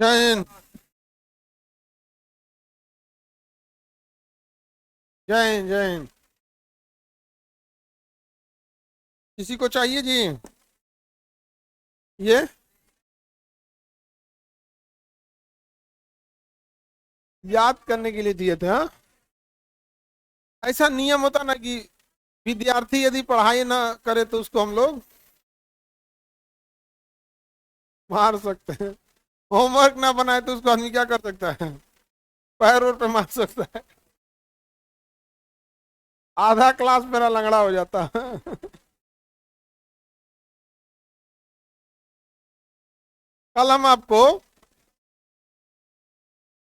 जय हिंद। जय हिंद। जय हिंद। किसी को चाहिए जी? ये याद करने के लिए दिए थे, हाँ। ऐसा नियम होता ना कि विद्यार्थी यदि पढ़ाई ना करे तो उसको हम लोग मार सकते हैं। होमवर्क ना बनाए तो उसको आदमी क्या कर सकता है? पैर और पे मार सकता है। आधा क्लास मेरा लंगड़ा हो जाता है। कल हम आपको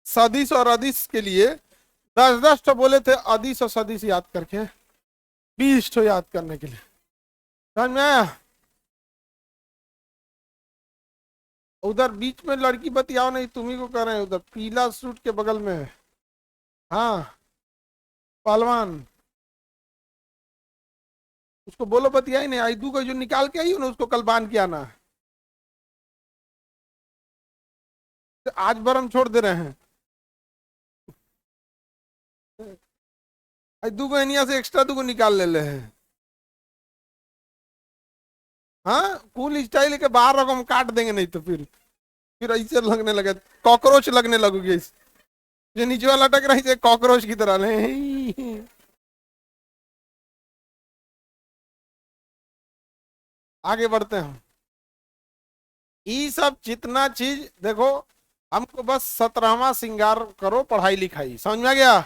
सदिश और अदिश के लिए 10-10 तो बोले थे, अदिश और सदिश याद करके 20 तो याद करने के लिए। समझ में आया? उधर बीच में लड़की बतियाओ नहीं, तुम्ही को कर रहे हैं, उधर पीला सूट के बगल में है। हाँ, पहलवान। उसको बोलो बतियाई नहीं, आईदू को जो निकाल के आई हो ना, उसको कल बांध के आना। तो आज भर हम छोड़ दे रहे हैं। आईदू को एनिया से एक्स्ट्रा दू को निकाल ले हैं। हाँ, कूल स्टाइल के बाहर रखो, हम काट देंगे नहीं तो फिर ऐसे लगने लगे, कॉकरोच लगने लगोगे। जो नीचे वाला लटक रही है कॉकरोच की तरह ले। आगे बढ़ते हैं। ये सब जितना चीज देखो, हमको बस 17वां श्रृंगार करो, पढ़ाई लिखाई समझ में आ गया।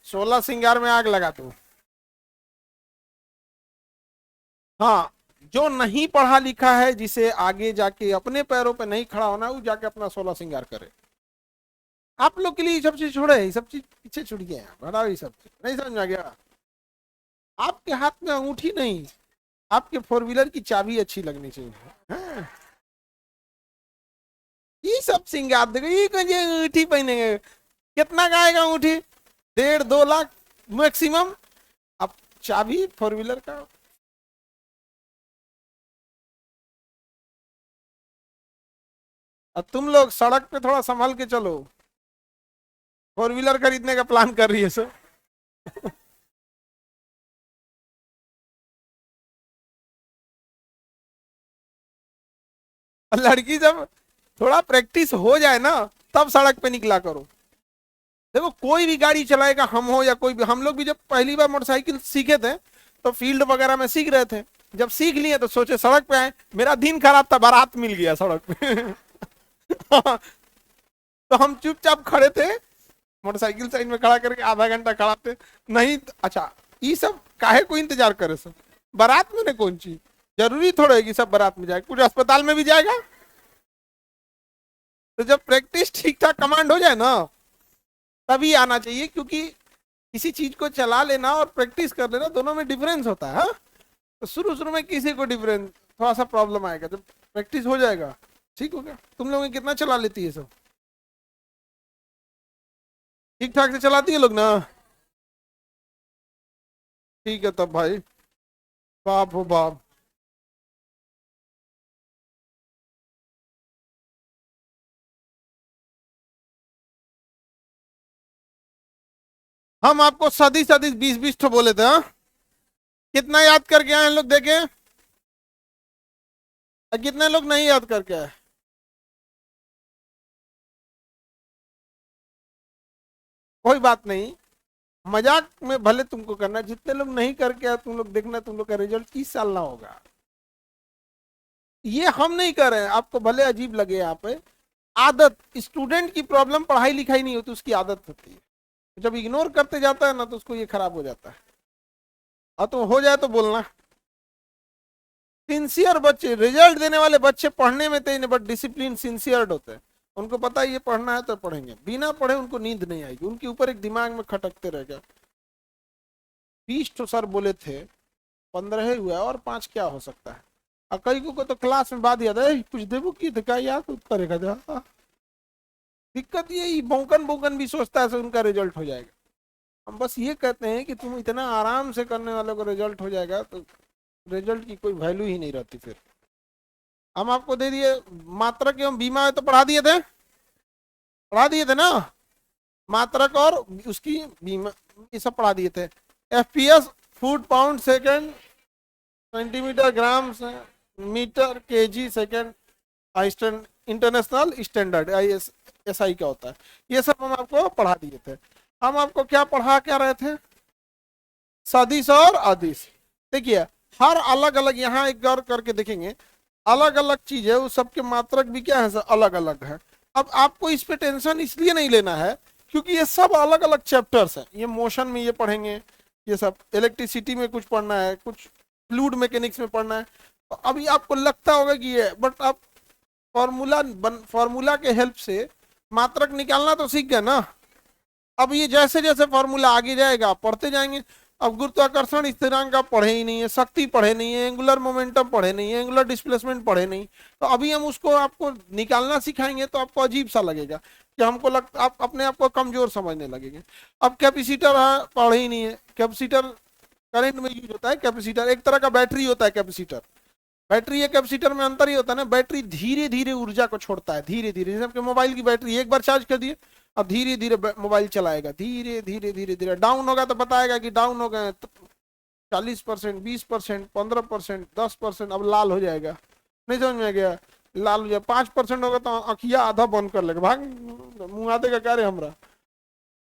16 श्रृंगार में आग लगा दो। हाँ, जो नहीं पढ़ा लिखा है, जिसे आगे जाके अपने पैरों पे नहीं खड़ा होना, वो जाके अपना 16 श्रृंगार करे। आप लोग के लिए ये सब चीज छोड़े, ये सब चीज पीछे छूट गए हैं, बताओ ये सब चीज नहीं समझ में आ गया। आपके हाथ में अंगूठी नहीं, आपके फोर व्हीलर की चाबी अच्छी लगनी चाहिए। हाँ, ये सब श्रृंगार देखो, ये कौन सी अंगूठी पहनेंगे? कितना का आएगा अंगूठी? 1.5-2 लाख मैक्सिमम। अब चाबी फोर व्हीलर का। अब तुम लोग सड़क पे थोड़ा संभल के चलो, फोर व्हीलर खरीदने का प्लान कर रही है सर। लड़की जब थोड़ा प्रैक्टिस हो जाए ना, तब सड़क पे निकला करो। देखो, कोई भी गाड़ी चलाएगा, हम हो या कोई भी, हम लोग भी जब पहली बार मोटरसाइकिल सीखे थे तो फील्ड वगैरह में सीख रहे थे। जब सीख लिए तो सोचे सड़क पे आए, मेरा दिन खराब था, बारात मिल गया सड़क पे। तो हम चुपचाप खड़े थे, मोटरसाइकिल साइड में खड़ा करके आधा घंटा खड़ा थे। नहीं अच्छा, ये सब काहे को इंतजार करे सब? बारात में ने कौन चीज जरूरी थोड़ा है कि सब बारात में जाए, कुछ अस्पताल में भी जाएगा। तो जब प्रैक्टिस ठीक ठाक कमांड हो जाए ना, तभी आना चाहिए, क्योंकि किसी चीज को चला लेना और प्रैक्टिस कर लेना, दोनों में डिफरेंस होता है, हाँ? तो शुरू शुरू में किसी को डिफरेंस, थोड़ा सा प्रॉब्लम आएगा, जब प्रैक्टिस हो जाएगा ठीक हो गया। तुम लोग कितना चला लेती है सब? ठीक ठाक से चलाती है लोग ना? ठीक है तब भाई, बाप हो बाप। हम आपको सदी सदी 20-20 तो बोले थे, हाँ? कितना याद करके आए हैं लोग देखे? और कितने लोग नहीं याद करके आए? कोई बात नहीं, मजाक में भले तुमको करना, जितने लोग नहीं करके आए तुम लोग देखना, तुम लोग का रिजल्ट इस साल ना होगा। ये हम नहीं कर रहे हैं, आपको भले अजीब लगे यहाँ पे। आदत, स्टूडेंट की प्रॉब्लम पढ़ाई लिखाई नहीं होती, उसकी आदत होती है। जब इग्नोर करते जाता है ना, तो उसको ये खराब हो जाता है। और तो हो जाए तो बोलना। सिंसियर बच्चे, रिजल्ट देने वाले बच्चे पढ़ने में तेज नहीं, बट डिसिप्लिन सिंसियर होते हैं। उनको पता है ये पढ़ना है तो पढ़ेंगे, बिना पढ़े उनको नींद नहीं आएगी, उनके ऊपर एक दिमाग में खटकते रहेगा। 20 तो सर बोले थे, 15 हुआ, और 5 क्या हो सकता है? और कई को तो क्लास में बात याद है, कुछ देवो की तो क्या याद करेगा जा। दिक्कत ये बौकन बौकन भी सोचता है तो उनका रिजल्ट हो जाएगा। हम बस ये कहते हैं कि तुम इतना आराम से करने वालों को रिजल्ट हो जाएगा, तो रिजल्ट की कोई वैल्यू ही नहीं रहती फिर। हम आपको दे दिए, मात्रक एवं बीमा है तो पढ़ा दिए थे। पढ़ा दिए थे ना, मात्रक और उसकी बीमा, ये सब पढ़ा दिए थे। FPS foot pound second centimetre gram metre KG second, international standard SI क्या होता है, ये सब हम आपको पढ़ा दिए थे। हम आपको क्या पढ़ा क्या रहे थे, सदिश और अदिश। देखिए हर अलग अलग, यहाँ एक गौर करके देखेंगे, अलग अलग चीज है, उस सबके मात्रक भी क्या है, अलग अलग है। अब आपको इस पे टेंशन इसलिए नहीं लेना है क्योंकि ये सब अलग अलग चैप्टर्स है। ये मोशन में ये पढ़ेंगे, ये सब इलेक्ट्रिसिटी में कुछ पढ़ना है, कुछ फ्लूइड मैकेनिक्स में पढ़ना है। तो अभी आपको लगता होगा कि ये, बट आप फॉर्मूला के हेल्प से मात्रक निकालना तो सीख गए ना। अब ये जैसे जैसे फॉर्मूला आगे जाएगा आप पढ़ते जाएंगे। अब गुरुत्वाकर्षण स्थिरांक आप पढ़े ही नहीं है, शक्ति पढ़े नहीं है, एंगुलर मोमेंटम पढ़े नहीं है, एंगुलर डिस्प्लेसमेंट पढ़े नहीं, तो अभी हम उसको आपको निकालना सिखाएंगे तो आपको अजीब सा लगेगा कि हमको लगता आप अपने आप को कमजोर समझने लगेंगे। अब कैपेसिटर पढ़े ही नहीं है, कैपेसिटर करंट में यूज होता है। कैपेसिटर एक तरह का बैटरी होता है, कैपेसिटर बैटरी या कैपेसिटर में अंतर ही होता है ना, बैटरी धीरे धीरे ऊर्जा को छोड़ता है, धीरे धीरे, जैसे आपके मोबाइल की बैटरी एक बार चार्ज कर दिए, अब धीरे धीरे मोबाइल चलाएगा, धीरे धीरे धीरे धीरे डाउन होगा तो बताएगा कि डाउन हो गए 40%, 20%, 15%, 10%, अब लाल हो जाएगा, नहीं समझ में आ गया, लाल हो जाए 5% होगा तो अखिया आधा बंद कर लेगा, भाग मुंह आते का क्या रे हमरा।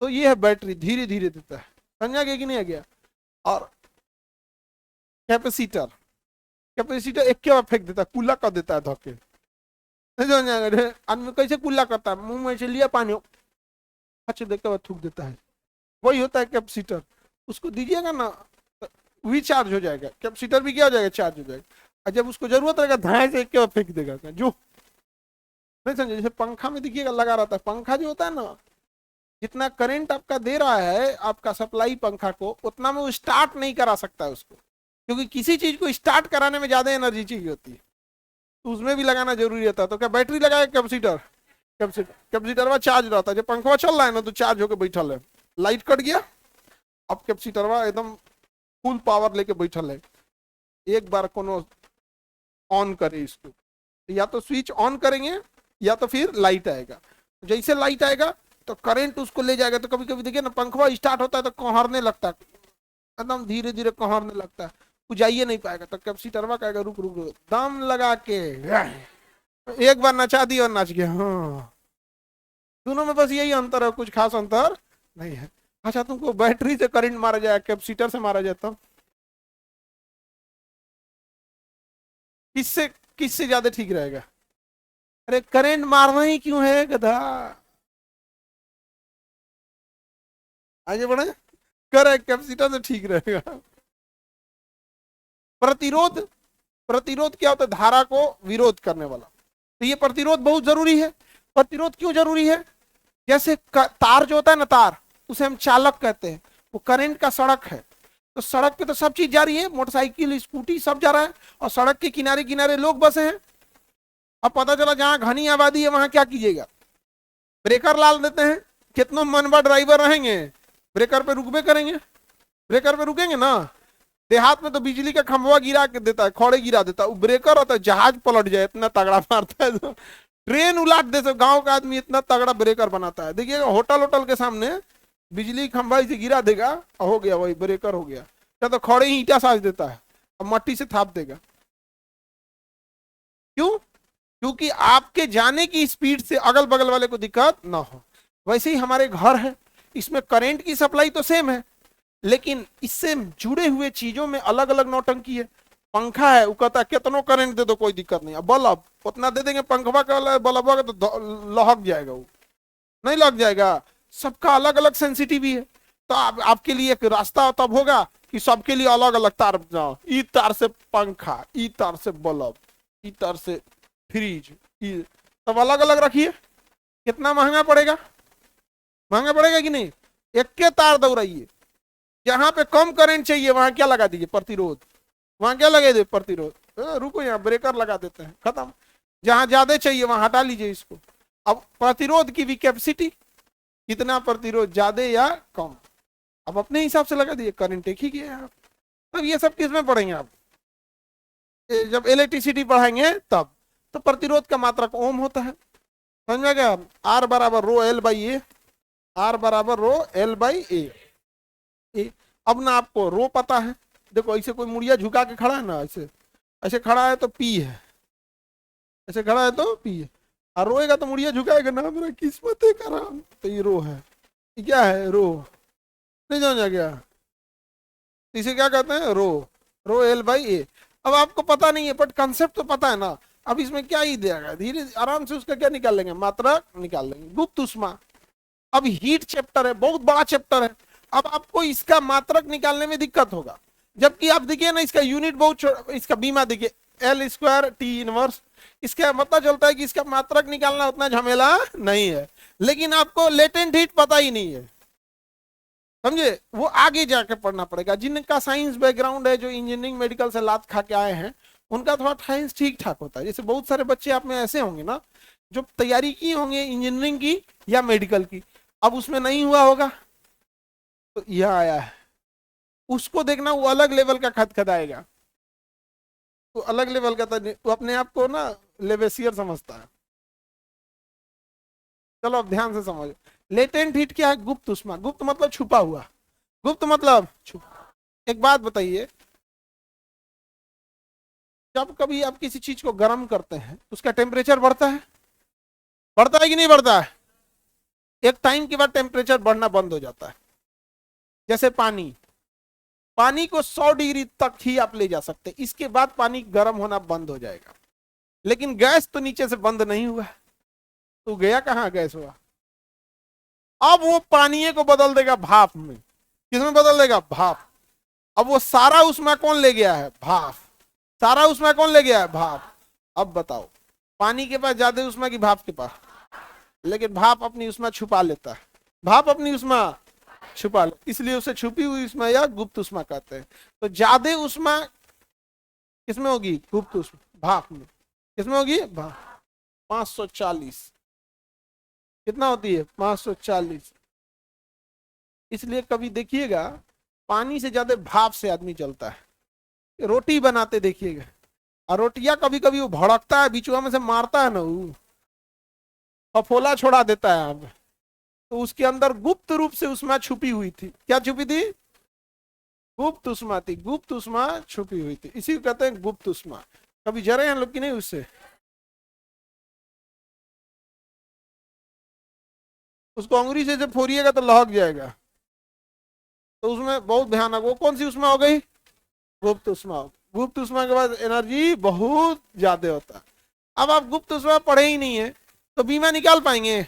तो ये है बैटरी, धीरे धीरे देता है, समझा गया कि नहीं आ गया। और कैपेसिटर, कैपेसिटर एक के बाद फेंक देता है, कूला कर देता है धोखे, नहीं समझ आएगा। आदमी कैसे कूला करता है, मुंह में से लिया पानी अच्छे देख के बाद थूक देता है, वही होता है कैपेसिटर। उसको दीजिएगा ना वही चार्ज हो जाएगा, कैपेसिटर भी क्या हो जाएगा, चार्ज हो जाएगा। और जब उसको जरूरत रहेगा धाए से एक के बाद फेंक देगा, जो नहीं समझे। जैसे पंखा में देखिएगा लगा रहता है, पंखा जो होता है ना, जितना करंट आपका दे रहा है आपका सप्लाई पंखा को, उतना में वो स्टार्ट नहीं करा सकता है उसको, क्योंकि किसी चीज को स्टार्ट कराने में ज्यादा एनर्जी चाहिए होती है, तो उसमें भी लगाना जरूरी रहता है। तो क्या बैटरी लगाए कैपेसिटर, कैपेसिटर में चार्ज रहता है, जब पंखा चल रहा है ना तो चार्ज होकर बैठल है, लाइट कट गया अब कैपेसिटर एकदम फुल पावर लेके बैठल है। एक बार कोनो ऑन करे इसको, या तो स्विच ऑन करेंगे या तो फिर लाइट आएगा, जैसे लाइट आएगा तो करंट उसको ले जाएगा। तो कभी कभी देखिए ना पंखा स्टार्ट होता है तो कोहरने लगता है, एकदम धीरे धीरे कोहरने लगता है, जाइए नहीं पाएगा, तो कैपेसिटर कहेगा रुक रुक रुक, दम लगा के एक बार नचा दिया और नाच गया। हाँ दोनों में बस यही अंतर है, कुछ खास अंतर नहीं है। अच्छा तुमको बैटरी से करंट मारा जाए कैपेसिटर से मारा जाए तो किससे किससे ज्यादा ठीक रहेगा? अरे करंट मारना ही क्यों है गधा, आगे बढ़े, करे कैपेसिटर से ठीक रहेगा। प्रतिरोध, प्रतिरोध क्या होता है, धारा को विरोध करने वाला, तो ये प्रतिरोध बहुत जरूरी है। प्रतिरोध क्यों जरूरी है, जैसे तार जो होता है ना, तार उसे हम चालक कहते हैं, वो करंट का सड़क है, तो सड़क पे तो सब चीज जा रही है, मोटरसाइकिल स्कूटी सब जा रहा है, और सड़क के किनारे किनारे लोग बसे हैं। अब पता चला जहां घनी आबादी है वहां क्या कीजिएगा, ब्रेकर डाल देते हैं, कितना मनबा ड्राइवर रहेंगे ब्रेकर पे रुकबे करेंगे, ब्रेकर पे रुकेंगे ना। देहात में तो बिजली का खंभा गिरा के देता है, खौड़े गिरा देता है, ब्रेकर होता है जहाज पलट जाए इतना तगड़ा मारता है, तो ट्रेन उलाट दे, गांव का आदमी इतना तगड़ा ब्रेकर बनाता है। देखिएगा होटल होटल के सामने बिजली खंभा से गिरा देगा, हो गया वही ब्रेकर हो गया, या तो खौड़े ही ईटा साज देता है और मट्टी से थाप देगा। क्यों? क्योंकि आपके जाने की स्पीड से अगल बगल वाले को दिक्कत ना हो। वैसे ही हमारे घर है, इसमें करंट की सप्लाई तो सेम है, लेकिन इससे जुड़े हुए चीजों में अलग अलग नौटंकी है। पंखा है, वो कहता है कितनों करंट दे दो कोई दिक्कत नहीं, बल्ब उतना दे देंगे, पंखा का बल्ब होगा तो लहक जाएगा, वो नहीं लग जाएगा। सबका अलग अलग सेंसिटिव है, तो आपके लिए एक रास्ता तब होगा कि सबके लिए अलग अलग तार जाओ, ई तार से पंखा, ई तार से बल्ब, ई तार से फ्रिज, तब अलग अलग रखिए। कितना महंगा पड़ेगा, महंगा पड़ेगा कि नहीं। एक के तार दौड़ाइए, जहां पे कम करंट चाहिए वहां क्या लगा दीजिए, प्रतिरोध, वहां क्या लगा दीजिए, प्रतिरोध। रुको यहाँ ब्रेकर लगा देते हैं, खत्म। जहां ज्यादा चाहिए वहां हटा लीजिए इसको। अब प्रतिरोध की भी कैपेसिटी, कितना प्रतिरोध, ज्यादा या कम, अब अपने हिसाब से लगा दिए, करंट एक ही किया आप। तब ये सब किस में पढ़ेंगे आप, जब इलेक्ट्रिसिटी पढ़ाएंगे तब। तो प्रतिरोध का मात्रक ओम होता है, समझ में क्या? आर बराबर rho L by A, R बराबर रो एल बाई ए। अब ना आपको रो पता है, देखो ऐसे कोई मुड़िया झुका के खड़ा है ना, ऐसे ऐसे खड़ा है तो पी है, ऐसे खड़ा है तो पी है, और रोएगा तो मुड़िया झुकाएगा ना, मेरा किस्मत है खराब, तो ये रो है, ये क्या है? रो। नहीं समझा क्या? इसे क्या कहते हैं? रो, रो एल बाई ए। अब आपको पता नहीं है बट कंसेप्ट तो पता है ना। अब इसमें क्या ही दिया गया, धीरे आराम से उसका क्या निकाल लेंगे, मात्रा निकाल लेंगे, गुप्त उष्मा। अब हीट चैप्टर है, बहुत बड़ा चैप्टर है, अब आपको इसका मात्रक निकालने में दिक्कत होगा। जबकि आप देखिए ना, इसका यूनिट बहुत इसका बीमा देखिए, एल स्क्वायर टी इनवर्स, इसका पता चलता है कि इसका मात्रक निकालना उतना झमेला नहीं है। लेकिन आपको लेटेंट हीट पता ही नहीं है, समझे? वो आगे जाके पढ़ना पड़ेगा। जिनका साइंस बैकग्राउंड है, जो इंजीनियरिंग मेडिकल से लात खा के आए हैं, उनका थोड़ा साइंस ठीक ठाक होता है। जैसे बहुत सारे बच्चे आप में ऐसे होंगे ना, जो तैयारी की होंगे इंजीनियरिंग की या मेडिकल की, अब उसमें नहीं हुआ होगा तो यह आया है, उसको देखना, वो अलग लेवल का खदखदाएगा, वो अलग लेवल का था, वो अपने आप को ना लेवेसियर समझता है। चलो अब ध्यान से समझो, लेटेंट हीट क्या है? गुप्त उष्मा। गुप्त मतलब छुपा हुआ, गुप्त मतलब छुपा। एक बात बताइए, जब कभी आप किसी चीज को गर्म करते हैं तो उसका टेम्परेचर बढ़ता है, बढ़ता है कि नहीं बढ़ता है? एक टाइम के बाद टेम्परेचर बढ़ना बंद हो जाता है। जैसे पानी, पानी को 100 डिग्री तक ही आप ले जा सकते, इसके बाद पानी गर्म होना बंद हो जाएगा। लेकिन गैस तो नीचे से बंद नहीं हुआ, तो गया कहां गैस हुआ? अब वो पानी को बदल देगा भाप में। किसमें बदल देगा? भाप। अब वो सारा उष्मा कौन ले गया है? भाप। सारा उष्मा कौन ले गया है? भाप। अब बताओ, पानी के पास ज्यादा उष्मा की भाप के पास? लेकिन भाप अपनी उष्मा छुपा लेता है, भाप अपनी उष्मा छुपा ले, इसलिए उसे छुपी हुई उष्मा या गुप्त उष्मा कहते हैं। तो ज्यादा उष्मा किसमें होगी? गुप्त उष्मा, भाप में। किसमें होगी? भाप। 540 कितना होती है? 540। इसलिए कभी देखिएगा, पानी से ज्यादा भाप से आदमी जलता है। रोटी बनाते देखिएगा, और रोटियां कभी कभी वो भड़कता है, बीचुआ में से मारता है ना, वो फफोला छोड़ा देता है अब, तो उसके अंदर गुप्त रूप से उष्मा छुपी हुई थी। क्या छुपी थी? गुप्त उष्मा थी, गुप्त उष्मा छुपी हुई थी, इसी को कहते हैं गुप्त उष्मा। कभी जरे हैं लोग कि नहीं उससे? उसको अंगुरी से जब फोड़िएगा तो लहक जाएगा, तो उसमें बहुत भयानक, वो कौन सी उष्मा हो गई? गुप्त उष्मा। गुप्त उष्मा के बाद एनर्जी बहुत ज्यादा होता है। अब आप गुप्त उष्मा पढ़े ही नहीं है तो बीमा निकाल पाएंगे?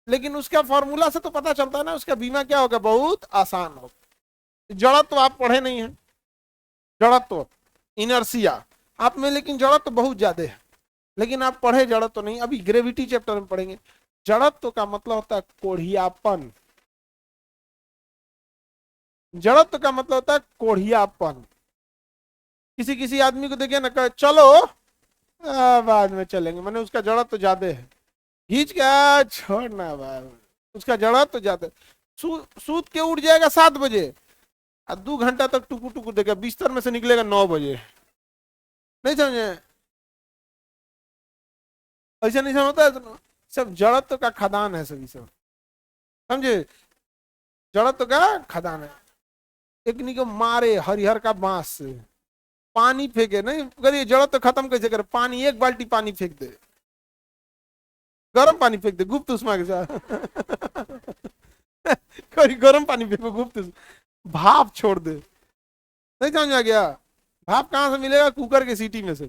लेकिन उसका फॉर्मूला से तो पता चलता है ना, उसका बीमा क्या होगा? बहुत आसान होगा। जड़त्व आप पढ़े नहीं है, जड़त्व, इनर्सिया आप में, लेकिन जड़त्व बहुत ज्यादा है, लेकिन आप पढ़े जड़त्व नहीं। अभी ग्रेविटी चैप्टर में पढ़ेंगे। जड़त्व का मतलब होता है कोढ़ियापन, जड़त्व का मतलब होता है कोढ़ियापन। किसी किसी आदमी को देखिए ना, कहे चलो बाद में चलेंगे, मैंने उसका जड़त्व तो ज्यादा है, खींच क्या छोड़ना भाई, उसका जड़त्व तो ज्यादा है। सूत के उठ जाएगा 7 बजे, और 2 घंटा तक टुकु टुकु देगा, बिस्तर में से निकलेगा 9 बजे। नहीं समझे? ऐसा नहीं समझता है, सब जड़त्व का खदान है सभी, सब समझे? जड़त्व का खदान है। एक को मारे हरिहर का बांस से, पानी फेंके नहीं, अगर ये जड़त्व खत्म कैसे करे? पानी, 1 बाल्टी पानी फेंक दे, गर्म पानी फेंक दे गुप्त उष्मा के साथ गर्म पानी फेंको गुप्त उष्मा, भाप छोड़ दे। नहीं समझ आ गया? भाप कहां से मिलेगा? कुकर के सीटी में से,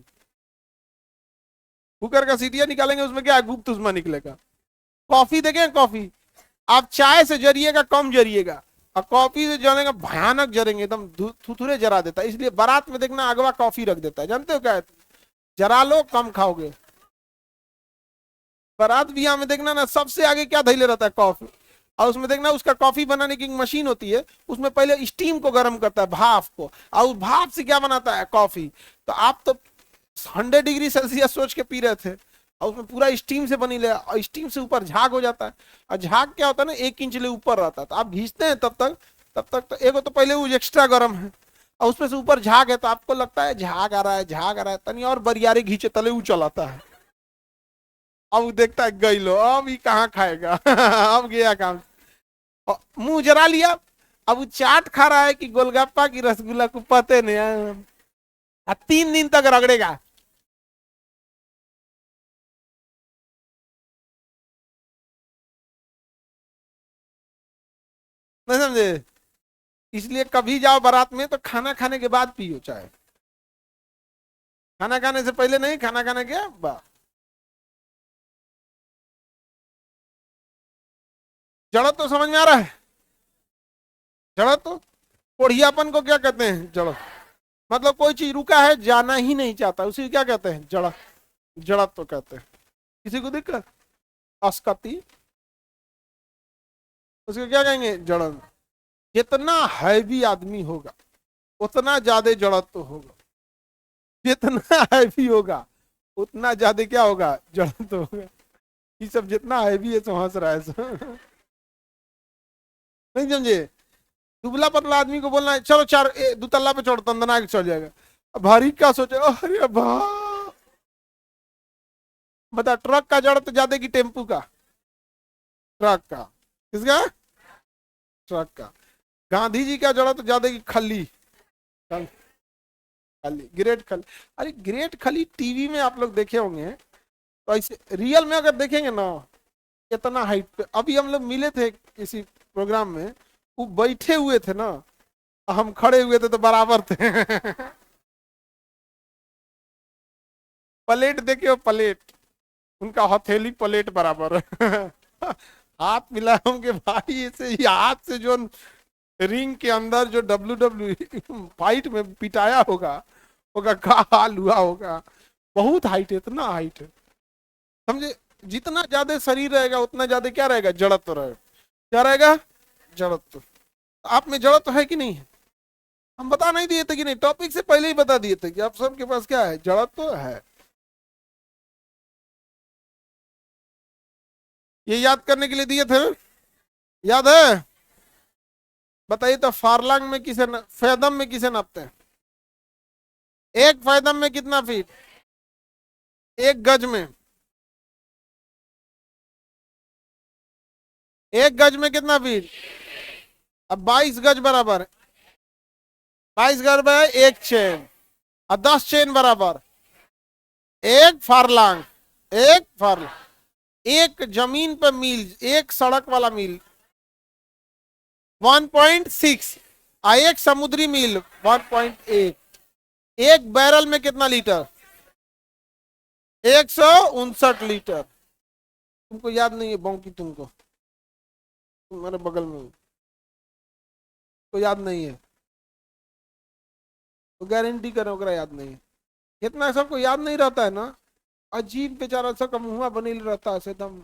कुकर का सीटियां निकालेंगे, उसमें क्या गुप्त उष्मा निकलेगा। कॉफी देखें, कॉफी आप चाय से जरिएगा कम जरिएगा, और कॉफी से जलेगा भयानक जरेंगे, एकदम थुथुरे जरा देता है। इसलिए बारात में देखना अगवा कॉफी रख देता है, जानते हो क्या है? जरा लो कम खाओगे। बारात बियाह में देखना ना, सबसे आगे क्या धैले रहता है? कॉफी। और उसमें देखना, उसका कॉफी बनाने की मशीन होती है, उसमें पहले स्टीम को गर्म करता है, भाप को, और उस भाप से क्या बनाता है? कॉफी। तो आप तो 100 डिग्री सेल्सियस सोच के पी रहे थे, और उसमें पूरा स्टीम से बनी ले, और स्टीम से ऊपर झाग हो जाता है, और झाग क्या होता है ना, 1 इंच ले ऊपर रहता है, तो आप घींचते हैं तब तक तो एक तो पहले वो एक्स्ट्रा गर्म है, और उसमें से ऊपर झाग है, तो आपको लगता है झाग आ रहा है, झाग आ रहा है, तनी और बरियारे घींचे तले वो चलाता है, अब वो देखता है गई लो, अब ये कहाँ खाएगा अब गया काम। और मुंह जरा लिया, अब वो चाट खा रहा है कि गोलगप्पा की रसगुल्ला को पते नहीं है। 3 दिन तक रगड़ेगा। नहीं समझे? इसलिए कभी जाओ बारात में तो खाना खाने के बाद पियो चाय, खाना खाने से पहले नहीं, खाना खाने के बाद। जड़त तो समझ में आ रहा है? जड़त तो कोढ़ियापन को क्या कहते हैं? जड़त मतलब कोई चीज रुका है, जाना ही नहीं चाहता, उसी क्या कहते हैं? जड़त। जड़त तो कहते हैं। किसी को दिक्कत? अस्कती, उसको क्या कहेंगे? जड़त। जितना हैवी आदमी होगा उतना ज्यादा जड़त तो होगा, जितना हैवी होगा उतना ज्यादा क्या होगा? जड़त तो होगा। ये सब जितना हैवी है तो हंस रहा है सब। नहीं समझे? दुबला पतला आदमी को बोलना है चलो चार 2 तल्ला पे चढ़, तंदना के चढ़ जाएगा। अब भारी क्या सोचे, अरे बा, बता ट्रक का जड़ तो ज्यादा की टेम्पू का? ट्रक का। किसका? ट्रक का। गांधी जी का जड़ा तो ज्यादा की खली? खली, ग्रेट खली। अरे ग्रेट खली टीवी में आप लोग देखे होंगे, तो ऐसे रियल में अगर देखेंगे ना, इतना हाइट पे। अभी हम लोग मिले थे किसी प्रोग्राम में, वो बैठे हुए थे ना, हम खड़े हुए थे तो बराबर थे। प्लेट देखियो, प्लेट उनका हथेली प्लेट बराबर है। हाथ मिला होंगे भाई ऐसे ही, हाथ से जो रिंग के अंदर जो WWE फाइट में पिटाया होगा, होगा का हाल हुआ होगा। बहुत हाइट है, इतना हाइट है, समझे? जितना ज्यादा शरीर रहेगा उतना ज्यादा क्या रहेगा? जड़त्व रहेगा। क्या रहेगा? जड़त्व। आप में जड़त्व है कि नहीं है? हम बता नहीं दिए थे कि नहीं? टॉपिक से पहले ही बता दिए थे कि आप सबके पास क्या है? जड़त्व है। ये याद करने के लिए दिए थे, याद है? बताइए तो, फारलांग में किसे फैदम में किसे नापते हैं? एक फैदम में कितना फीट? एक गज में, एक गज में कितना फीट? अब 22 गज बराबर, 22 गज में एक चेन, और 10 चेन बराबर एक फारलांग। एक फारलांग, एक जमीन पर मील, एक सड़क वाला मील 1.6, और एक समुद्री मील 1.8। एक बैरल में कितना लीटर? 159 लीटर। तुमको याद नहीं है बॉन्की? तुमको, तुम्हारे बगल में तो याद नहीं है तो गारंटी करो ओकरा याद नहीं है। इतना सबको याद नहीं रहता है ना, अजीब बेचारा सबका मुंह बनिल रहता है एकदम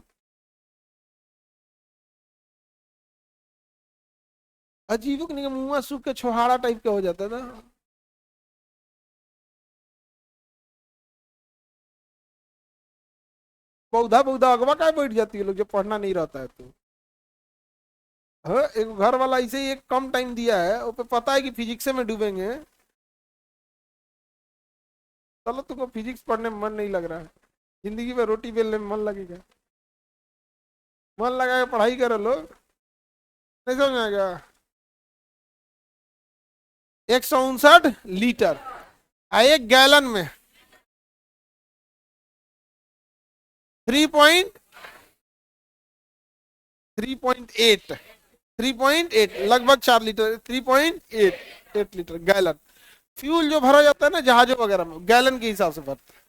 अजीब, नहीं मुंह सूख के छोहाड़ा टाइप का हो जाता है ना। पौधा पौधा अगवा क्या बैठ जाती है लोग जब पढ़ना नहीं रहता है तो। हाँ, एक घर वाला ऐसे ही एक कम टाइम दिया है, वो पे पता है कि फिजिक्स में डूबेंगे। चलो तुमको फिजिक्स पढ़ने में मन नहीं लग रहा है, जिंदगी में रोटी बेलने में मन लगेगा। मन लगा के पढ़ाई करो लोग, नहीं समझ में आएगा? 159 लीटर, एक गैलन में 3.8, 3.8 लगभग 4 लीटर, 3.8 लीटर गैलन। फ्यूल जो भरा जाता है ना जहाजों वगैरह में, गैलन के हिसाब से भरता है।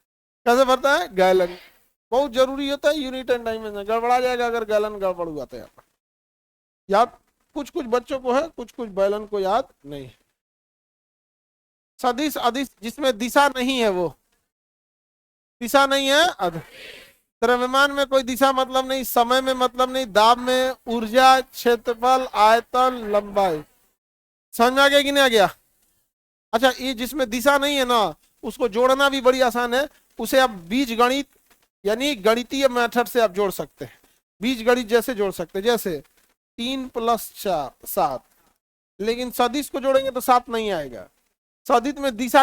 कैसे भरता है? गैलन। बहुत जरूरी होता है, यूनिट एंड डायमेंशन। गड़बड़ा जाएगा अगर गैलन गड़बड़ हुआ तो याद कुछ कुछ बच्चों को है, कुछ कुछ बैलन को याद नहीं। सदिश अदिश जिसमें दिशा नहीं है, वो दिशा नहीं है। द्रव्यमान में कोई दिशा मतलब नहीं, समय में मतलब नहीं, दाब में, ऊर्जा, क्षेत्रफल, आयतन, लंबाई। समझ में आ गया कि नहीं आ गया? अच्छा, ये जिसमें दिशा नहीं है ना, उसको जोड़ना भी बड़ी आसान है। उसे आप बीज गणित यानी गणितीय मेथड से आप जोड़ सकते हैं। बीज गणित जैसे जोड़ सकते हैं, जैसे 3 + 4 7। लेकिन सदिश को जोड़ेंगे तो 7 नहीं आएगा। सदिश में दिशा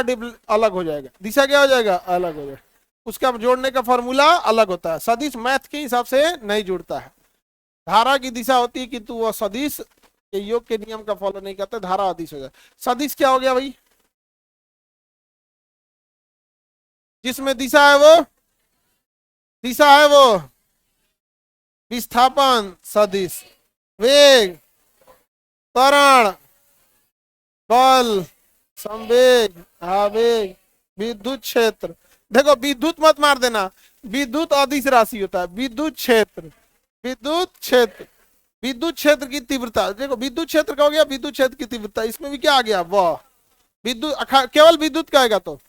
अलग हो जाएगा। दिशा क्या हो जाएगा? अलग हो जाएगा। उसका जोड़ने का फॉर्मूला अलग होता है। सदिश मैथ के हिसाब से नहीं जुड़ता है। धारा की दिशा होती है किंतु वह सदिश के योग के नियम का फॉलो नहीं करते, धारा अदिश हो जाए। सदिश क्या हो गया भाई? जिसमें दिशा है वो विस्थापन सदिश, वेग, त्वरण, बल, संवेग, आवेग, विद्युत क्षेत्र। देखो विद्युत मत मार देना, विद्युत अदिश राशि होता है। विद्युत क्षेत्र, विद्युत क्षेत्र, विद्युत क्षेत्र की तीव्रता। देखो विद्युत क्षेत्र का हो गया विद्युत क्षेत्र की तीव्रता, इसमें भी क्या आ गया? वह विद्युत, केवल विद्युत का आएगा तो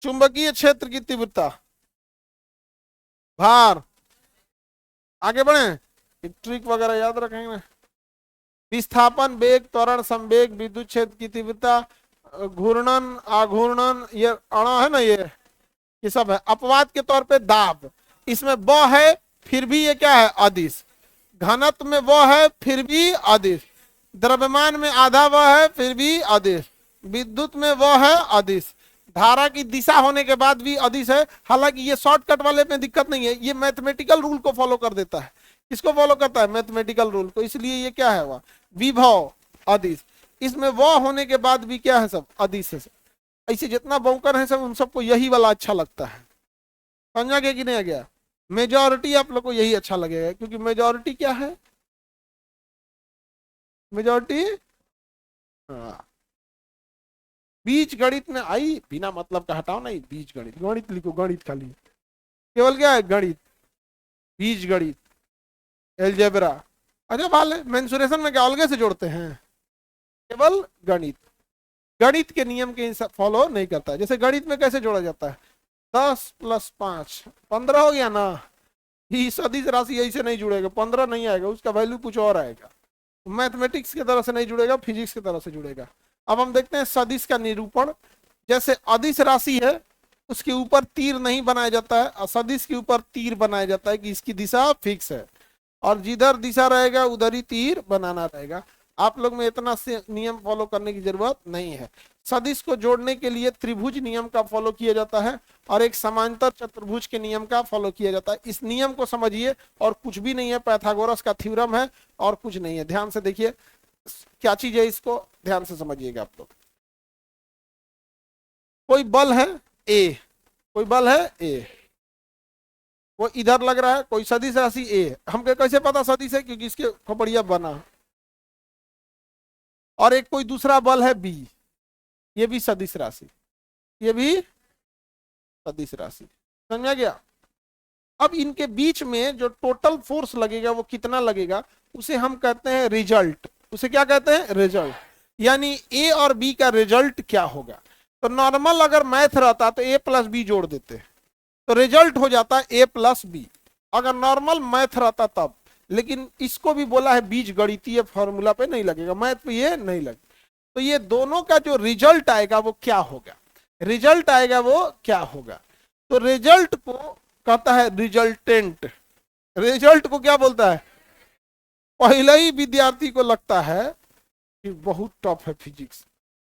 चुंबकीय क्षेत्र की तीव्रता, भार। आगे बढ़े, ट्रिक वगैरह याद रखेंगे ना। विस्थापन, वेग, त्वरण, संवेग, विद्युत क्षेत्र की तीव्रता, घूर्णन, आघूर्णन, ये अणा है ना, ये सब है। अपवाद के तौर पे दाब, इसमें ब है फिर भी ये क्या है? अदिश। घनत्व में व है फिर भी अदिश। द्रव्यमान में आधा व है फिर भी अदिश। विद्युत में व है अदिश। धारा की दिशा होने के बाद भी अदिश है। हालांकि ये शॉर्टकट वाले में दिक्कत नहीं है, ये मैथमेटिकल रूल को फॉलो कर देता है। किसको फॉलो करता है? मैथमेटिकल रूल को। इसलिए ये क्या है? वह विभव अदिश। इसमें व होने के बाद भी क्या है? सब अदिश है। ऐसे जितना बौकर है सब, उन सबको यही वाला अच्छा लगता है। समझा गया कि नहीं आ गया? मेजॉरिटी आप लोग को यही अच्छा लगेगा, क्योंकि मेजॉरिटी क्या है? मेजॉरिटी बीज गणित में आई, बिना मतलब का हटाओ नहीं, बीज गणित, गणित लिखो, गणित खाली केवल क्या है? गणित, बीज गणित, एलजेब्रा। अच्छा वाले मेंसुरेशन में क्या अलग से जोड़ते हैं? केवल गणित, गणित के नियम के फॉलो नहीं करता है। जैसे गणित में कैसे जोड़ा जाता है? 10 + 5 15 हो गया ना। ये सदिश राशि ऐसे नहीं जुड़ेगा, 15 नहीं आएगा, उसका वैल्यू कुछ और आएगा। मैथमेटिक्स की तरह से नहीं जुड़ेगा, फिजिक्स की तरह से जुड़ेगा। अब हम देखते हैं सदिश का निरूपण। जैसे अदिश राशि है, उसके ऊपर तीर नहीं बनाया जाता है, असदिश के ऊपर तीर बनाया जाता है कि इसकी दिशा फिक्स है, और जिधर दिशा रहेगा उधर ही तीर बनाना रहेगा। आप लोग में इतना से नियम फॉलो करने की जरूरत नहीं है। सदिश को जोड़ने के लिए त्रिभुज नियम का फॉलो किया जाता है, और एक समांतर चतुर्भुज के नियम का फॉलो किया जाता है। इस नियम को समझिए, और कुछ भी नहीं है, पाइथागोरस का थ्योरम है, और कुछ नहीं है। ध्यान से देखिए क्या चीज है, इसको ध्यान से समझिएगा आप लोग। कोई बल है ए, कोई बल है ए, वो इधर लग रहा है, कोई सदिश राशि ए। हमको कैसे पता सदिश है? क्योंकि इसके खोपड़िया बना। और एक कोई दूसरा बल है बी, ये भी सदिश राशि, ये भी सदिश राशि। समझा गया? अब इनके बीच में जो टोटल फोर्स लगेगा वो कितना लगेगा, उसे हम कहते हैं रिजल्ट। उसे क्या कहते हैं? रिजल्ट। यानी ए और बी का रिजल्ट क्या होगा। तो नॉर्मल अगर मैथ रहता तो ए प्लस बी जोड़ देते, तो रिजल्ट हो जाता है ए प्लस बी, अगर नॉर्मल मैथ रहता तब। लेकिन इसको भी बोला है बीज गणितीय फॉर्मूला पे नहीं लगेगा, मैथ पे ये नहीं लगे। तो ये दोनों का जो रिजल्ट आएगा वो क्या होगा? रिजल्ट आएगा वो क्या होगा? तो रिजल्ट को कहता है रिजल्टेंट। रिजल्ट को क्या बोलता है? पहले ही विद्यार्थी को लगता है कि बहुत टफ है फिजिक्स,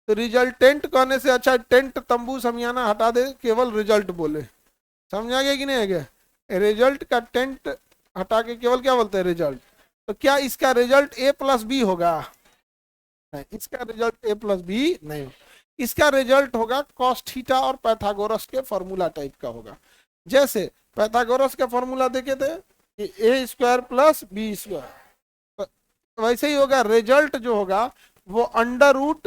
तो रिजल्टेंट कहने से अच्छा टेंट तंबू समियाना हटा दे, केवल रिजल्ट बोले। समझा गया कि नहीं है गया? रिजल्ट का टेंट हटा के केवल क्या बोलते हैं? रिजल्ट। तो क्या इसका रिजल्ट ए प्लस बी होगा? नहीं, इसका रिजल्ट ए प्लस बी नहीं होगा। इसका रिजल्ट होगा कॉस थीटा और पाइथागोरस के फॉर्मूला टाइप का होगा। जैसे पाइथागोरस का फॉर्मूला देखे थे कि a square plus B square, वैसे ही होगा रिजल्ट जो होगा वो अंडर रूट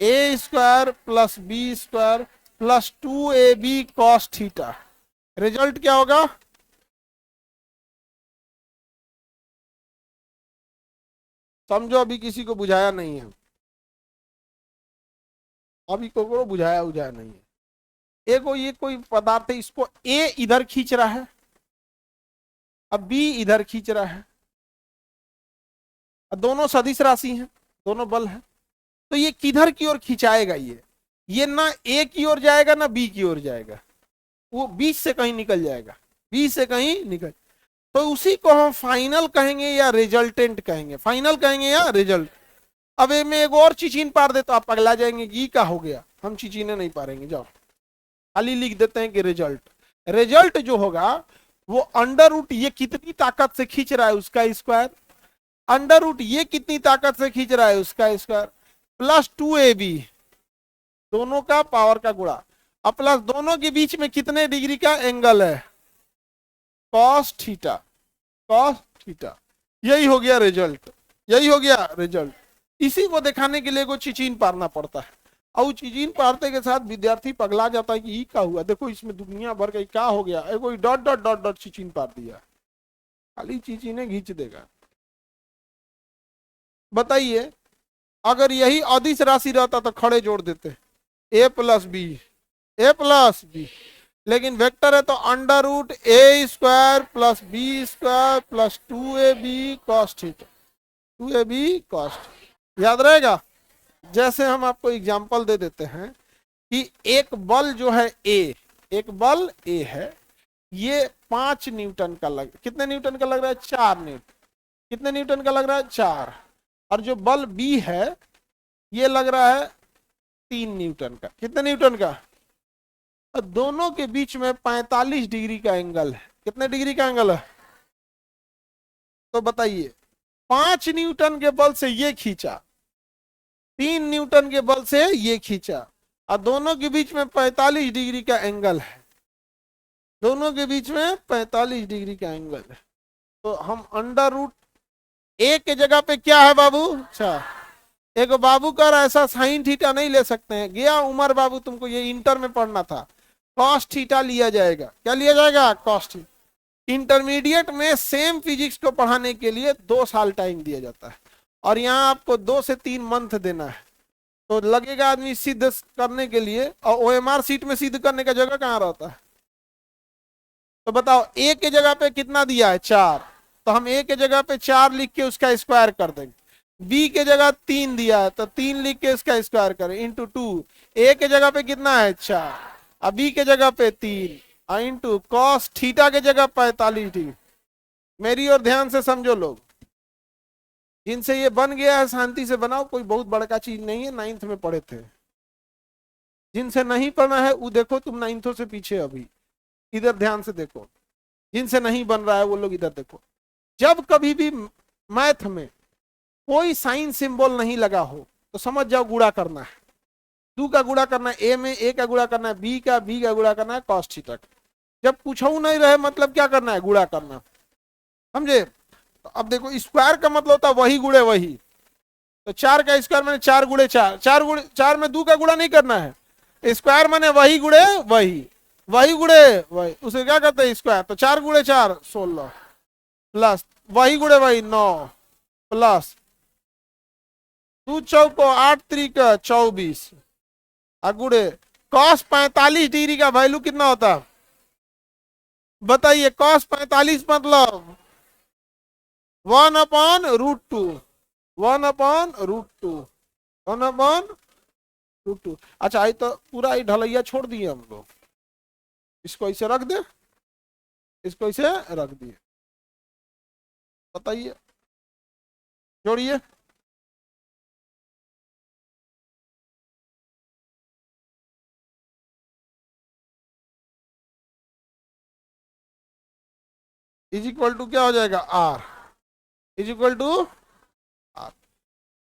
ए square plus B square plus 2ab cos theta. Result क्या होगा? समझो, अभी किसी को बुझाया नहीं है, अभी को बुझाया नहीं है। एक ये कोई पदार्थ है, इसको ए इधर खींच रहा है, अब बी इधर खींच रहा है, दोनों सदिश राशि हैं, दोनों बल है। तो ये किधर की ओर खिंचाएगा? ये ना ए की ओर जाएगा ना बी की ओर जाएगा, वो बीच से कहीं निकल जाएगा, बीच से कहीं निकल। तो उसी को हम फाइनल कहेंगे या रिजल्टेंट कहेंगे? फाइनल कहेंगे या रिजल्ट? अब में एक और चिचीन पार दे तो आप पगला जाएंगे, ये क्या हो गया, हम चिचीने नहीं पारेंगे। जाओ खाली लिख देते हैं कि रिजल्ट। रिजल्ट जो होगा वो अंडर रूट ये कितनी ताकत से खींच रहा है उसका स्क्वायर, अंडर रूट ये कितनी ताकत से खींच रहा है उसका स्क्वायर, प्लस 2ab दोनों का पावर का गुणा, अब प्लस दोनों के बीच में कितने डिग्री का एंगल है, कॉस थीटा, कॉस थीटा। यही हो गया रिजल्ट, यही हो गया रिजल्ट। इसी को दिखाने के लिए को चिचिन पारना पड़ता है, और चिचिन पारते के साथ विद्यार्थी पगला जाता है कि ये क्या हुआ, देखो इसमें दुनिया भर का क्या हो गया, कोई डॉट डॉट डॉट डॉट चिचिन पार दिया, खाली चिचिने खींच देगा। बताइए अगर यही अदिश राशि रहता तो खड़े जोड़ देते, a plus b, a plus b, लेकिन वेक्टर है तो अंडर रूट ए square plus B square plus 2ab cos theta, 2ab cos, याद रहेगा। जैसे हम आपको एग्जांपल दे देते हैं कि एक बल जो है ए, एक बल ए है, ये 5 न्यूटन का लग, कितने न्यूटन का लग रहा है, 4 न्यूटन, कितने न्यूटन का लग रहा है, 4। और जो बल बी है ये लग रहा है 3 न्यूटन का, कितने न्यूटन का, और दोनों के बीच में 45 डिग्री का एंगल है, कितने डिग्री का एंगल है, तो बताइए 5 न्यूटन के बल से ये खींचा, 3 न्यूटन के बल से ये खींचा, और दोनों के बीच में 45 डिग्री का एंगल है, दोनों के बीच में 45 डिग्री का एंगल है। तो हम अंडर रूट ए के जगह पे क्या है बाबू, अच्छा एक बाबू का ऐसा साइन थीटा नहीं ले सकते हैं, गया उमर बाबू तुमको ये इंटर में पढ़ना था, कॉस थीटा लिया जाएगा, क्या लिया जाएगा, कॉस थीटा। इंटरमीडिएट में सेम फिजिक्स को पढ़ाने के लिए 2 साल टाइम दिया जाता है, और यहाँ आपको 2 से 3 मंथ देना है, तो लगेगा आदमी सिद्ध करने के लिए, और ओएमआर सीट में सिद्ध करने का जगह कहाँ रहता है, तो बताओ ए के जगह पे कितना दिया है, 4, तो हम ए के जगह पे 4 लिख के उसका स्क्वायर कर देंगे, बी के जगह 3 दिया है तो 3 लिख के इसका स्क्वायर करें इंटू 2, ए के जगह पे कितना है 4, और बी के जगह पे 3, और इंटू कॉस थीटा के जगह 45 डिग्री। मेरी और ध्यान से समझो लोग, जिनसे ये बन गया है शांति से बनाओ, कोई बहुत बड़का चीज नहीं है, 9th में पढ़े थे। जिनसे नहीं पढ़ना है वो देखो तुम 9थों से पीछे, अभी इधर ध्यान से देखो, जिनसे नहीं बन रहा है वो लोग इधर देखो। जब कभी भी मैथ में कोई साइन सिंबल नहीं लगा हो तो समझ जाओ गुणा करना है, 2 का गुणा करना है ए में, ए का गुणा करना है बी का, बी का गुणा करना है कॉस थीटा का। जब पूछो नहीं रहे मतलब क्या करना है, गुणा करना, समझे। तो अब देखो स्क्वायर का मतलब होता है वही गुणे वही, तो 4 का स्क्वायर मैंने 4 गुणे 4, 4 में 2 का गुणा नहीं करना है, स्क्वायर मैंने वही गुणे वही, वही गुणे वही, उसे क्या कहते हैं स्क्वायर, तो 4 गुणे 4 16 प्लस वही गुणे वही 9 प्लस 2 चौको 8 3 24, अगुड़े कॉस 45 डिग्री का वैल्यू कितना होता, बताइए कॉस 45 मतलब 1/√2, 1/√2, 1/√2। अच्छा ये तो पूरा ढलैया छोड़ दिए हम लोग, इसको ऐसे रख दे, इसको ऐसे रख दिए, बताइए जोड़िए, इज इक्वल टू क्या हो जाएगा, R is equal to R.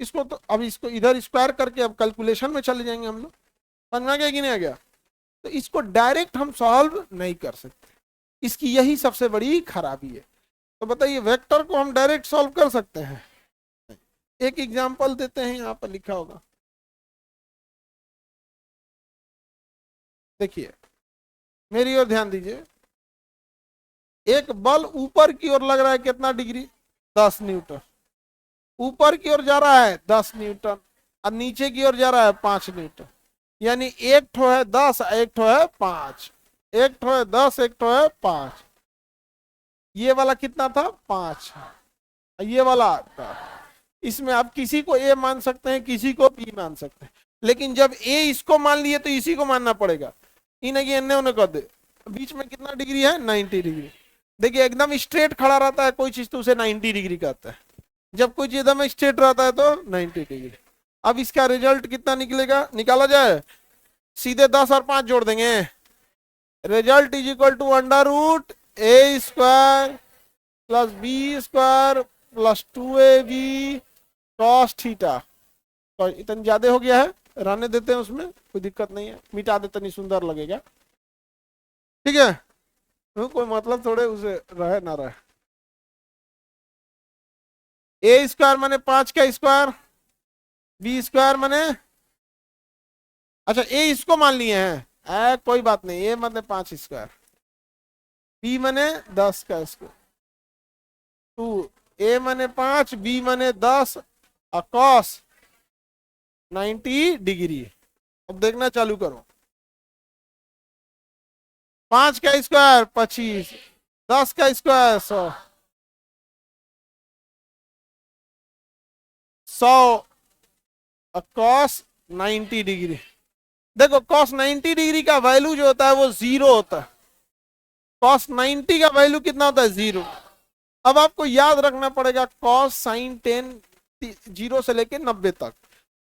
इसको तो अब इसको इधर स्क्वायर करके अब कैलकुलेशन में चले जाएंगे हम लोग, समझ में आ गया कि नहीं आ गया। तो इसको डायरेक्ट हम सॉल्व नहीं कर सकते, इसकी यही सबसे बड़ी खराबी है। तो बताइए वेक्टर को हम डायरेक्ट सॉल्व कर सकते हैं, एक एग्जांपल देते हैं, यहाँ पर लिखा होगा, देखिए मेरी ओर ध्यान दीजिए। एक बल ऊपर की ओर लग रहा है कितना डिग्री, 10 न्यूटन, ऊपर की ओर जा रहा है 10 न्यूटन, और नीचे की ओर जा रहा है 5 न्यूटन, यानी एक ठो है 10 एक ठो है 5, एक ठो है 10 एक ठो है 5, ये वाला कितना था 5, ये वाला था। इसमें आप किसी को ए मान सकते हैं, किसी को बी मान सकते हैं, लेकिन जब ए इसको मान लिए तो इसी को मानना पड़ेगा, इन्हें एन्ने उन्हें कर दे। बीच में कितना डिग्री है 90 डिग्री। देखिए एकदम स्ट्रेट खड़ा रहता है कोई चीज तो उसे 90 डिग्री कहता है, जब कोई चीज एकदम स्ट्रेट रहता है तो 90 डिग्री। अब इसका रिजल्ट कितना निकलेगा, निकाला जाए, सीधे 10 और 5 जोड़ देंगे, result is equal to under root A square plus B square plus 2ab cos theta. तो इतना ज्यादा हो गया है, रहने देते हैं, उसमें कोई दिक्कत नहीं है, मिटा देते, नहीं सुंदर लगेगा। ठीक है, तो कोई मतलब थोड़े उसे रहे ना रहे। ए स्क्वायर माने 5 का स्क्वायर, बी स्क्वायर माने, अच्छा ए इसको मान लिए हैं, कोई बात नहीं, ए माने 5 स्क्वायर, बी माने 10 का स्क्वायर, 2, ए माने 5, बी माने 10, और कॉस 90 डिग्री। अब देखना चालू करो, 5 का स्क्वायर 25, 10 का स्क्वायर 100, 100 कॉस 90 डिग्री। देखो कॉस 90 डिग्री का वैल्यू जो होता है वो 0 होता है, कॉस 90 का वैल्यू कितना होता है, 0। अब आपको याद रखना पड़ेगा कॉस साइन 10 0 से लेके 90 तक,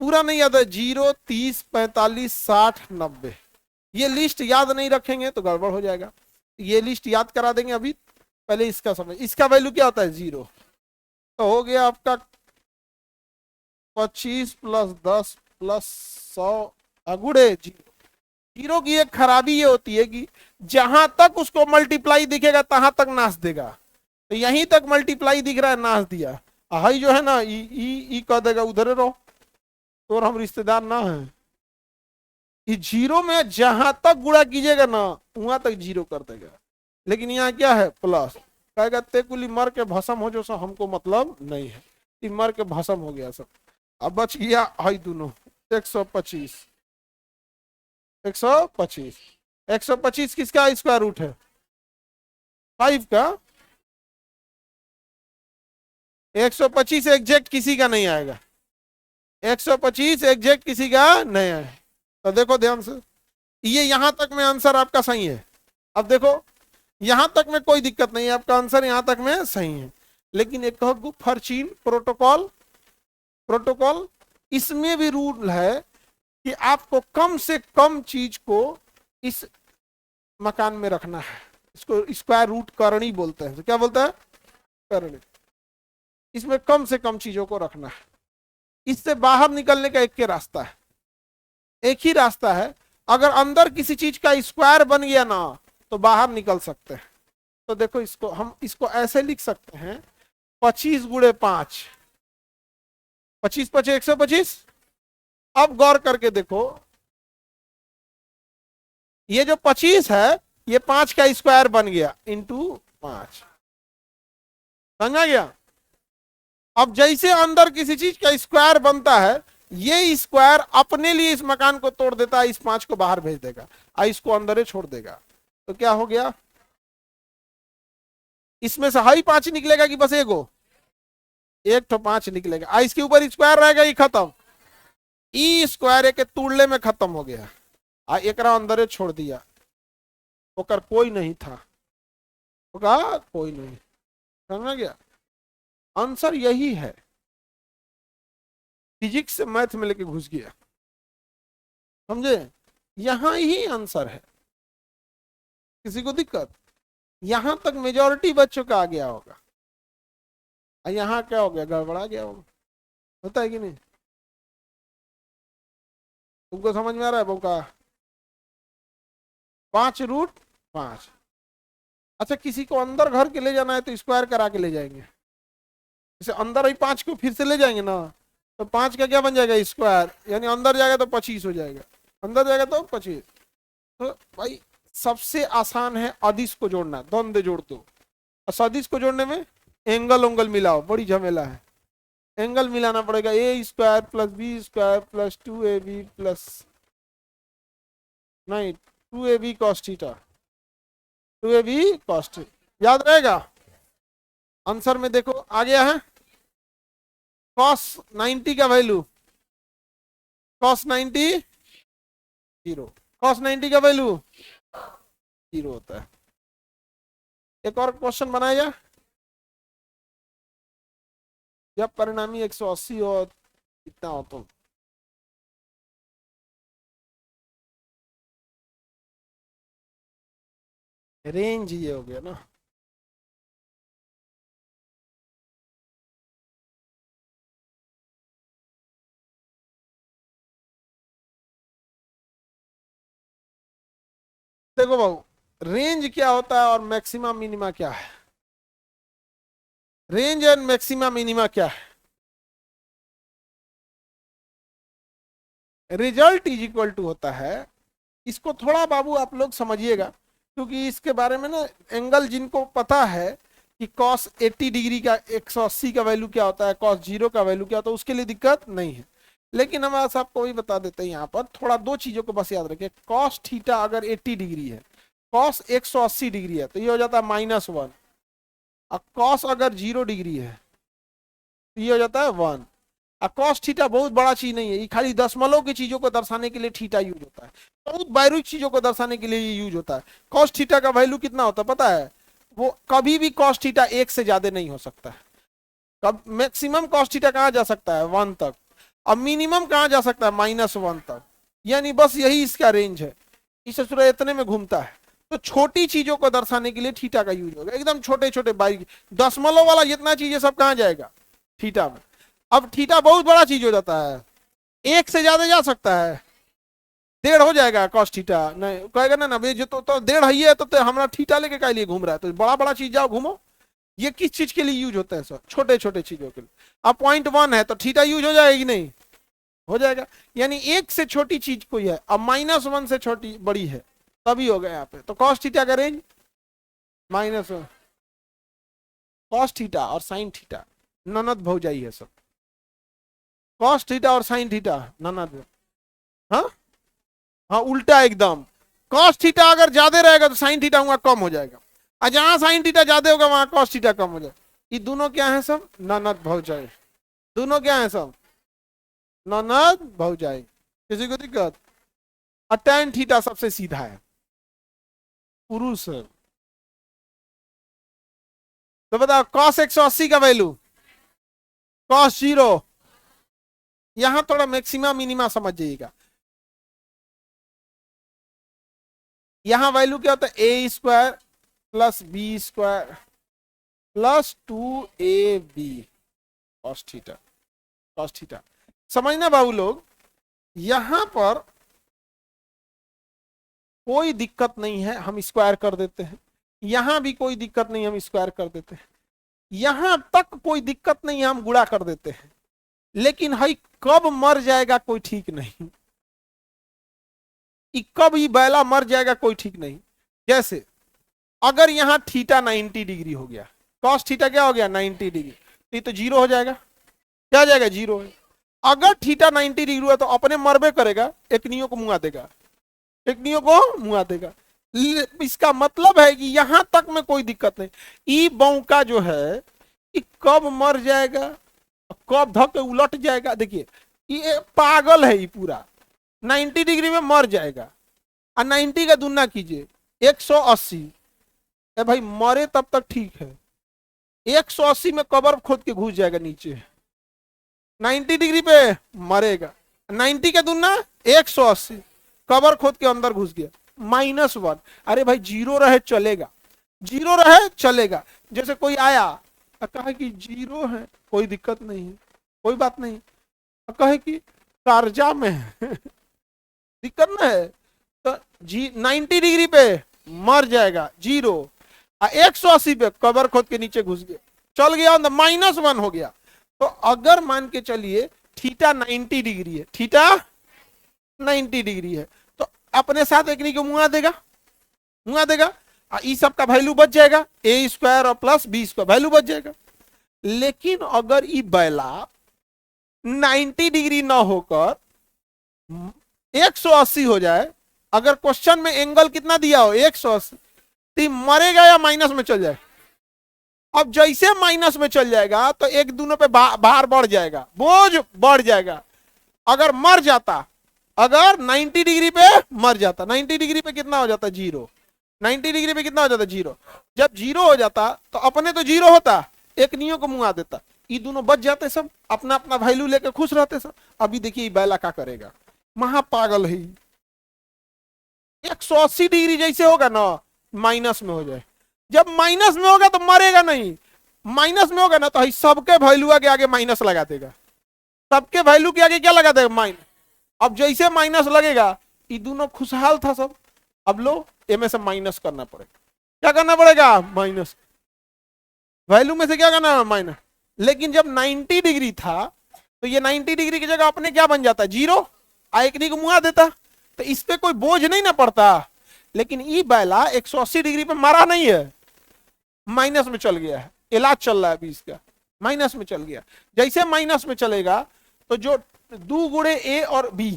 पूरा नहीं याद है, 0 30 45 60 90, ये लिस्ट याद नहीं रखेंगे तो गड़बड़ हो जाएगा। ये लिस्ट याद करा देंगे अभी, पहले इसका समझ, इसका वैल्यू क्या होता है 0। तो हो गया आपका 25 प्लस 10 प्लस 100 गुड़े 0। जीरो की एक खराबी ये होती है कि जहां तक उसको मल्टीप्लाई दिखेगा तहां तक नाश देगा, तो यहीं तक मल्टीप्लाई दिख रहा है, नाश दिया। हाई जो है ना ई ई ई कह देगा उधर रहो, तो और हम रिश्तेदार ना है। ये जीरो में जहां तक गुणा कीजिएगा ना वहां तक जीरो कर देगा, लेकिन यहाँ क्या है प्लस, कहेगा तेकुली मर के भस्म हो जो, सब हमको मतलब नहीं है, ये मर के भस्म हो गया सब। अब बच गया हाई दोनों 125, 125, 125 किसका स्क्वायर रूट है, 5 का। 125 एग्जैक्ट किसी का नहीं आएगा, 125 एग्जैक्ट किसी का नहीं आएगा। तो देखो ध्यान से, ये यहां तक में आंसर आपका सही है। अब देखो यहां तक में कोई दिक्कत नहीं है, आपका आंसर यहां तक में सही है, लेकिन एक फर्चीन प्रोटोकॉल, प्रोटोकॉल इसमें भी रूल है कि आपको कम से कम चीज को इस मकान में रखना है, इसको स्क्वायर रूट करनी बोलते हैं। तो क्या बोलता है, करनी, इसमें कम से कम चीजों को रखना है। इससे बाहर निकलने का एक ही रास्ता है, एक ही रास्ता है, अगर अंदर किसी चीज का स्क्वायर बन गया ना तो बाहर निकल सकते हैं। तो देखो इसको हम इसको ऐसे लिख सकते हैं, 25 गुणे 5, 25 5 125। अब गौर करके देखो, ये जो 25 है ये 5 का स्क्वायर बन गया इंटू 5, समझा गया। अब जैसे अंदर किसी चीज का स्क्वायर बनता है, ये स्क्वायर अपने लिए इस मकान को तोड़ देता है, इस 5 को बाहर भेज देगा और इसको अंदर ही छोड़ देगा। तो क्या हो गया, इसमें से हाई 5 निकलेगा कि बस एगो, एक तो 5 निकलेगा, आ इसके ऊपर स्क्वायर रहेगा, ये खत्म, ई स्क्वायर के तुड़ले में खत्म हो गया, आ एक अंदर छोड़ दिया, ओकर कोई नहीं था, ओका कोई नहीं, समझ गया। आंसर यही है, फिजिक्स से मैथ में लेके घुस गया, समझे, यहां ही आंसर है। किसी को दिक्कत, यहां तक मेजॉरिटी बच्चों का आ गया होगा, यहां क्या हो गया, गड़बड़ा गया होगा, होता है कि नहीं, तुमको समझ में आ रहा है बउका, 5√5। अच्छा किसी को अंदर घर के ले जाना है तो स्क्वायर करा के ले जाएंगे, जैसे अंदर ही 5 को फिर से ले जाएंगे ना, तो 5 का क्या बन जाएगा स्क्वायर, यानी अंदर जाएगा तो 25 हो जाएगा, अंदर जाएगा तो 25। तो भाई सबसे आसान है अदिश को जोड़ना, द्वंद्व जोड़ दो, और सदिश को जोड़ने में एंगल उंगल मिलाओ, बड़ी झमेला है, एंगल मिलाना पड़ेगा, a square plus B square plus 2ab plus, नहीं 2ab cos theta, 2ab cos theta, याद रहेगा। आंसर में देखो आ गया है, cos 90 का वैल्यू, cos 90 0, cos 90 का वैल्यू 0 होता है। एक और क्वेश्चन बनाया जाए, जब परिणामी 180 हो कितना हो तो रेंज ये हो गया ना। देखो बाबू, रेंज क्या होता है और मैक्सिमा मिनिमा क्या है? रेंज एंड मैक्सिमा मिनिमा क्या है? रिजल्ट इज इक्वल टू होता है, इसको थोड़ा बाबू आप लोग समझिएगा, क्योंकि इसके बारे में ना एंगल जिनको पता है कि कॉस 80 डिग्री का 180 का वैल्यू क्या होता है, कॉस 0 का वैल्यू क्या होता है, उसके लिए दिक्कत नहीं है। लेकिन हम आज आपको भी बता देते हैं यहाँ पर, थोड़ा दो चीजों को बस याद रखिए। कॉस थीटा अगर 80 डिग्री है, कॉस 180 डिग्री है, तो ये हो जाता है -1। और कॉस अगर 0 डिग्री है तो ये हो जाता है 1। और कॉस थीटा बहुत बड़ा चीज नहीं है, ये खाली दशमलव की चीजों को दर्शाने के लिए थीटा यूज होता है, बहुत बारीक चीजों को दर्शाने के लिए ये यूज होता है। कॉस थीटा का वैल्यू कितना होता है पता है? वो कभी भी कॉस थीटा 1 से ज्यादा नहीं हो सकता है। कब मैक्सिमम कॉस थीटा कहाँ जा सकता है? 1 तक। अब मिनिमम कहाँ जा सकता है? -1 तक। यानी बस यही इसका रेंज है, इस सूत्र इतने में घूमता है। तो छोटी चीजों को दर्शाने के लिए थीटा का यूज होगा, एकदम छोटे छोटे बारीक दशमलव वाला जितना चीज है सब कहाँ जाएगा? थीटा में। अब थीटा बहुत बड़ा चीज हो जाता है, 1 से ज्यादा जा सकता है, 1.5 हो जाएगा कॉस थीटा, नहीं कहेगा ना ना जो तो 1.5 ही है, तो हमारा थीटा लेके क्या लिए घूम रहा है? तो बड़ा बड़ा चीज जाओ घूमो। ये किस चीज के लिए यूज होता है सर? छोटे छोटे चीजों के लिए। अब 0.1 है तो थीटा यूज हो जाएगी नहीं? हो जाएगा। यानी 1 से छोटी चीज कोई है, अब -1 से छोटी बड़ी है, तभी होगा यहाँ पे। तो कॉस थीटा का रेंज -1। कॉस थीटा और साइन थीटा ननद भौजाई है सब। कॉस थीटा और साइन थीटा ननद। हाँ हाँ, उल्टा एकदम। कॉस थीटा अगर ज्यादा रहेगा तो साइन थीटा वहां कम हो जाएगा, और जहां साइन थीटा ज्यादा होगा वहां कॉस थीटा कम हो जाएगा। ये दोनों क्या है सब? ननद भौजाई। दोनों क्या है सब? ननद भौजाई। किसी को दिक्कत? और tan थीटा सबसे सीधा है, पुरुष है। तो बताओ कॉस 180 का वैल्यू, कॉस 0। यहां थोड़ा मैक्सिमा मिनिमा समझ जाइएगा। यहां वैल्यू क्या होता है? a² + b² + 2ab cos theta. Cos theta समझना बाबू लोग, यहां पर कोई दिक्कत नहीं है, हम स्क्वायर कर देते हैं। यहां भी कोई दिक्कत नहीं, हम स्क्वायर कर देते हैं। यहां तक कोई दिक्कत नहीं है, हम गुणा कर देते हैं। लेकिन हई कब मर जाएगा कोई ठीक नहीं, कब ही बैला मर जाएगा कोई ठीक नहीं। जैसे अगर यहां थीटा 90 डिग्री हो गया, कॉस थीटा क्या हो गया? 90 डिग्री, तो ये तो 0 हो जाएगा। क्या हो जाएगा? 0 है। अगर थीटा 90 डिग्री हुआ तो अपने मरबे करेगा, एक नियो को मुआ देगा, एक नियो को मुआ देगा। इसका मतलब है कि यहां तक में कोई दिक्कत नहीं। ई बौका जो है ये कब मर जाएगा, कब धक के उलट जाएगा, देखिए ये पागल है, ये पूरा 90 डिग्री में मर जाएगा। और 90 का दुना कीजिए 180, ए भाई मरे तब तक ठीक है, 180 में कबर खोद के घुस जाएगा नीचे, 90 डिग्री पे मरेगा। 90 का दुना 180, कबर खोद के अंदर घुस गया, -1। अरे भाई 0 रहे चलेगा, 0 रहे चलेगा। जैसे कोई आया कहा कि 0 है, कोई दिक्कत नहीं है, कोई बात नहीं, कहे कि कर्जा में है दिक्कत ना है, तो 90 डिग्री पे मर जाएगा 0, 180 पे कबर खोद के नीचे घुस गया, चल गया अंदर, -1 हो गया। तो अगर मान के चलिए थीटा 90 डिग्री है, थीटा 90 डिग्री है, तो अपने साथ एक को मुआ देगा, मुआ देगा, इस सब का वैल्यू बच जाएगा, a² और + b² वैल्यू बच जाएगा। लेकिन अगर ये बैला 90 डिग्री ना होकर 180 हो जाए, अगर क्वेश्चन में एंगल कितना दिया हो 180, तो मरेगा या माइनस में चल जाए? अब जैसे माइनस में चल जाएगा तो एक दोनों पे भार बढ़ जाएगा, बोझ बढ़ जाएगा। अगर मर जाता, अगर 90 डिग्री पे मर जाता, 90 डिग्री पे कितना हो जाता? 0। 90 डिग्री पे कितना हो जाता? 0। जब 0 हो जाता तो अपने तो 0 होता, एक नियो को मुआ देता, ये दोनों बच जाते, सब अपना अपना वैल्यू लेकर खुश रहते सब। अभी देखिए बैला क्या करेगा, महापागल है। 180 डिग्री जैसे होगा ना, माइनस में हो जाए। जब माइनस में होगा तो मरेगा नहीं, माइनस में होगा ना तो सबके वैल्यू के आगे माइनस लगा देगा, सबके वैल्यू के आगे क्या लगा देगा, माइनस। अब जैसे माइनस लगेगा, ये दोनों खुशहाल था सब, अब लो ए में से माइनस करना पड़ेगा, क्या करना पड़ेगा, माइनस, वैल्यू में से क्या करना, माइनस। लेकिन जब 90 डिग्री था तो ये 90 डिग्री की जगह अपने क्या बन जाता, जीरो, एक को मुआ देता, तो इस पे कोई बोझ नहीं ना पड़ता। लेकिन ई बैला 180 डिग्री पे मारा नहीं है, माइनस में चल गया है, इलाज चल रहा है अभी इसका, माइनस में चल गया। जैसे माइनस में चलेगा तो जो 2 गुणे ए और बी,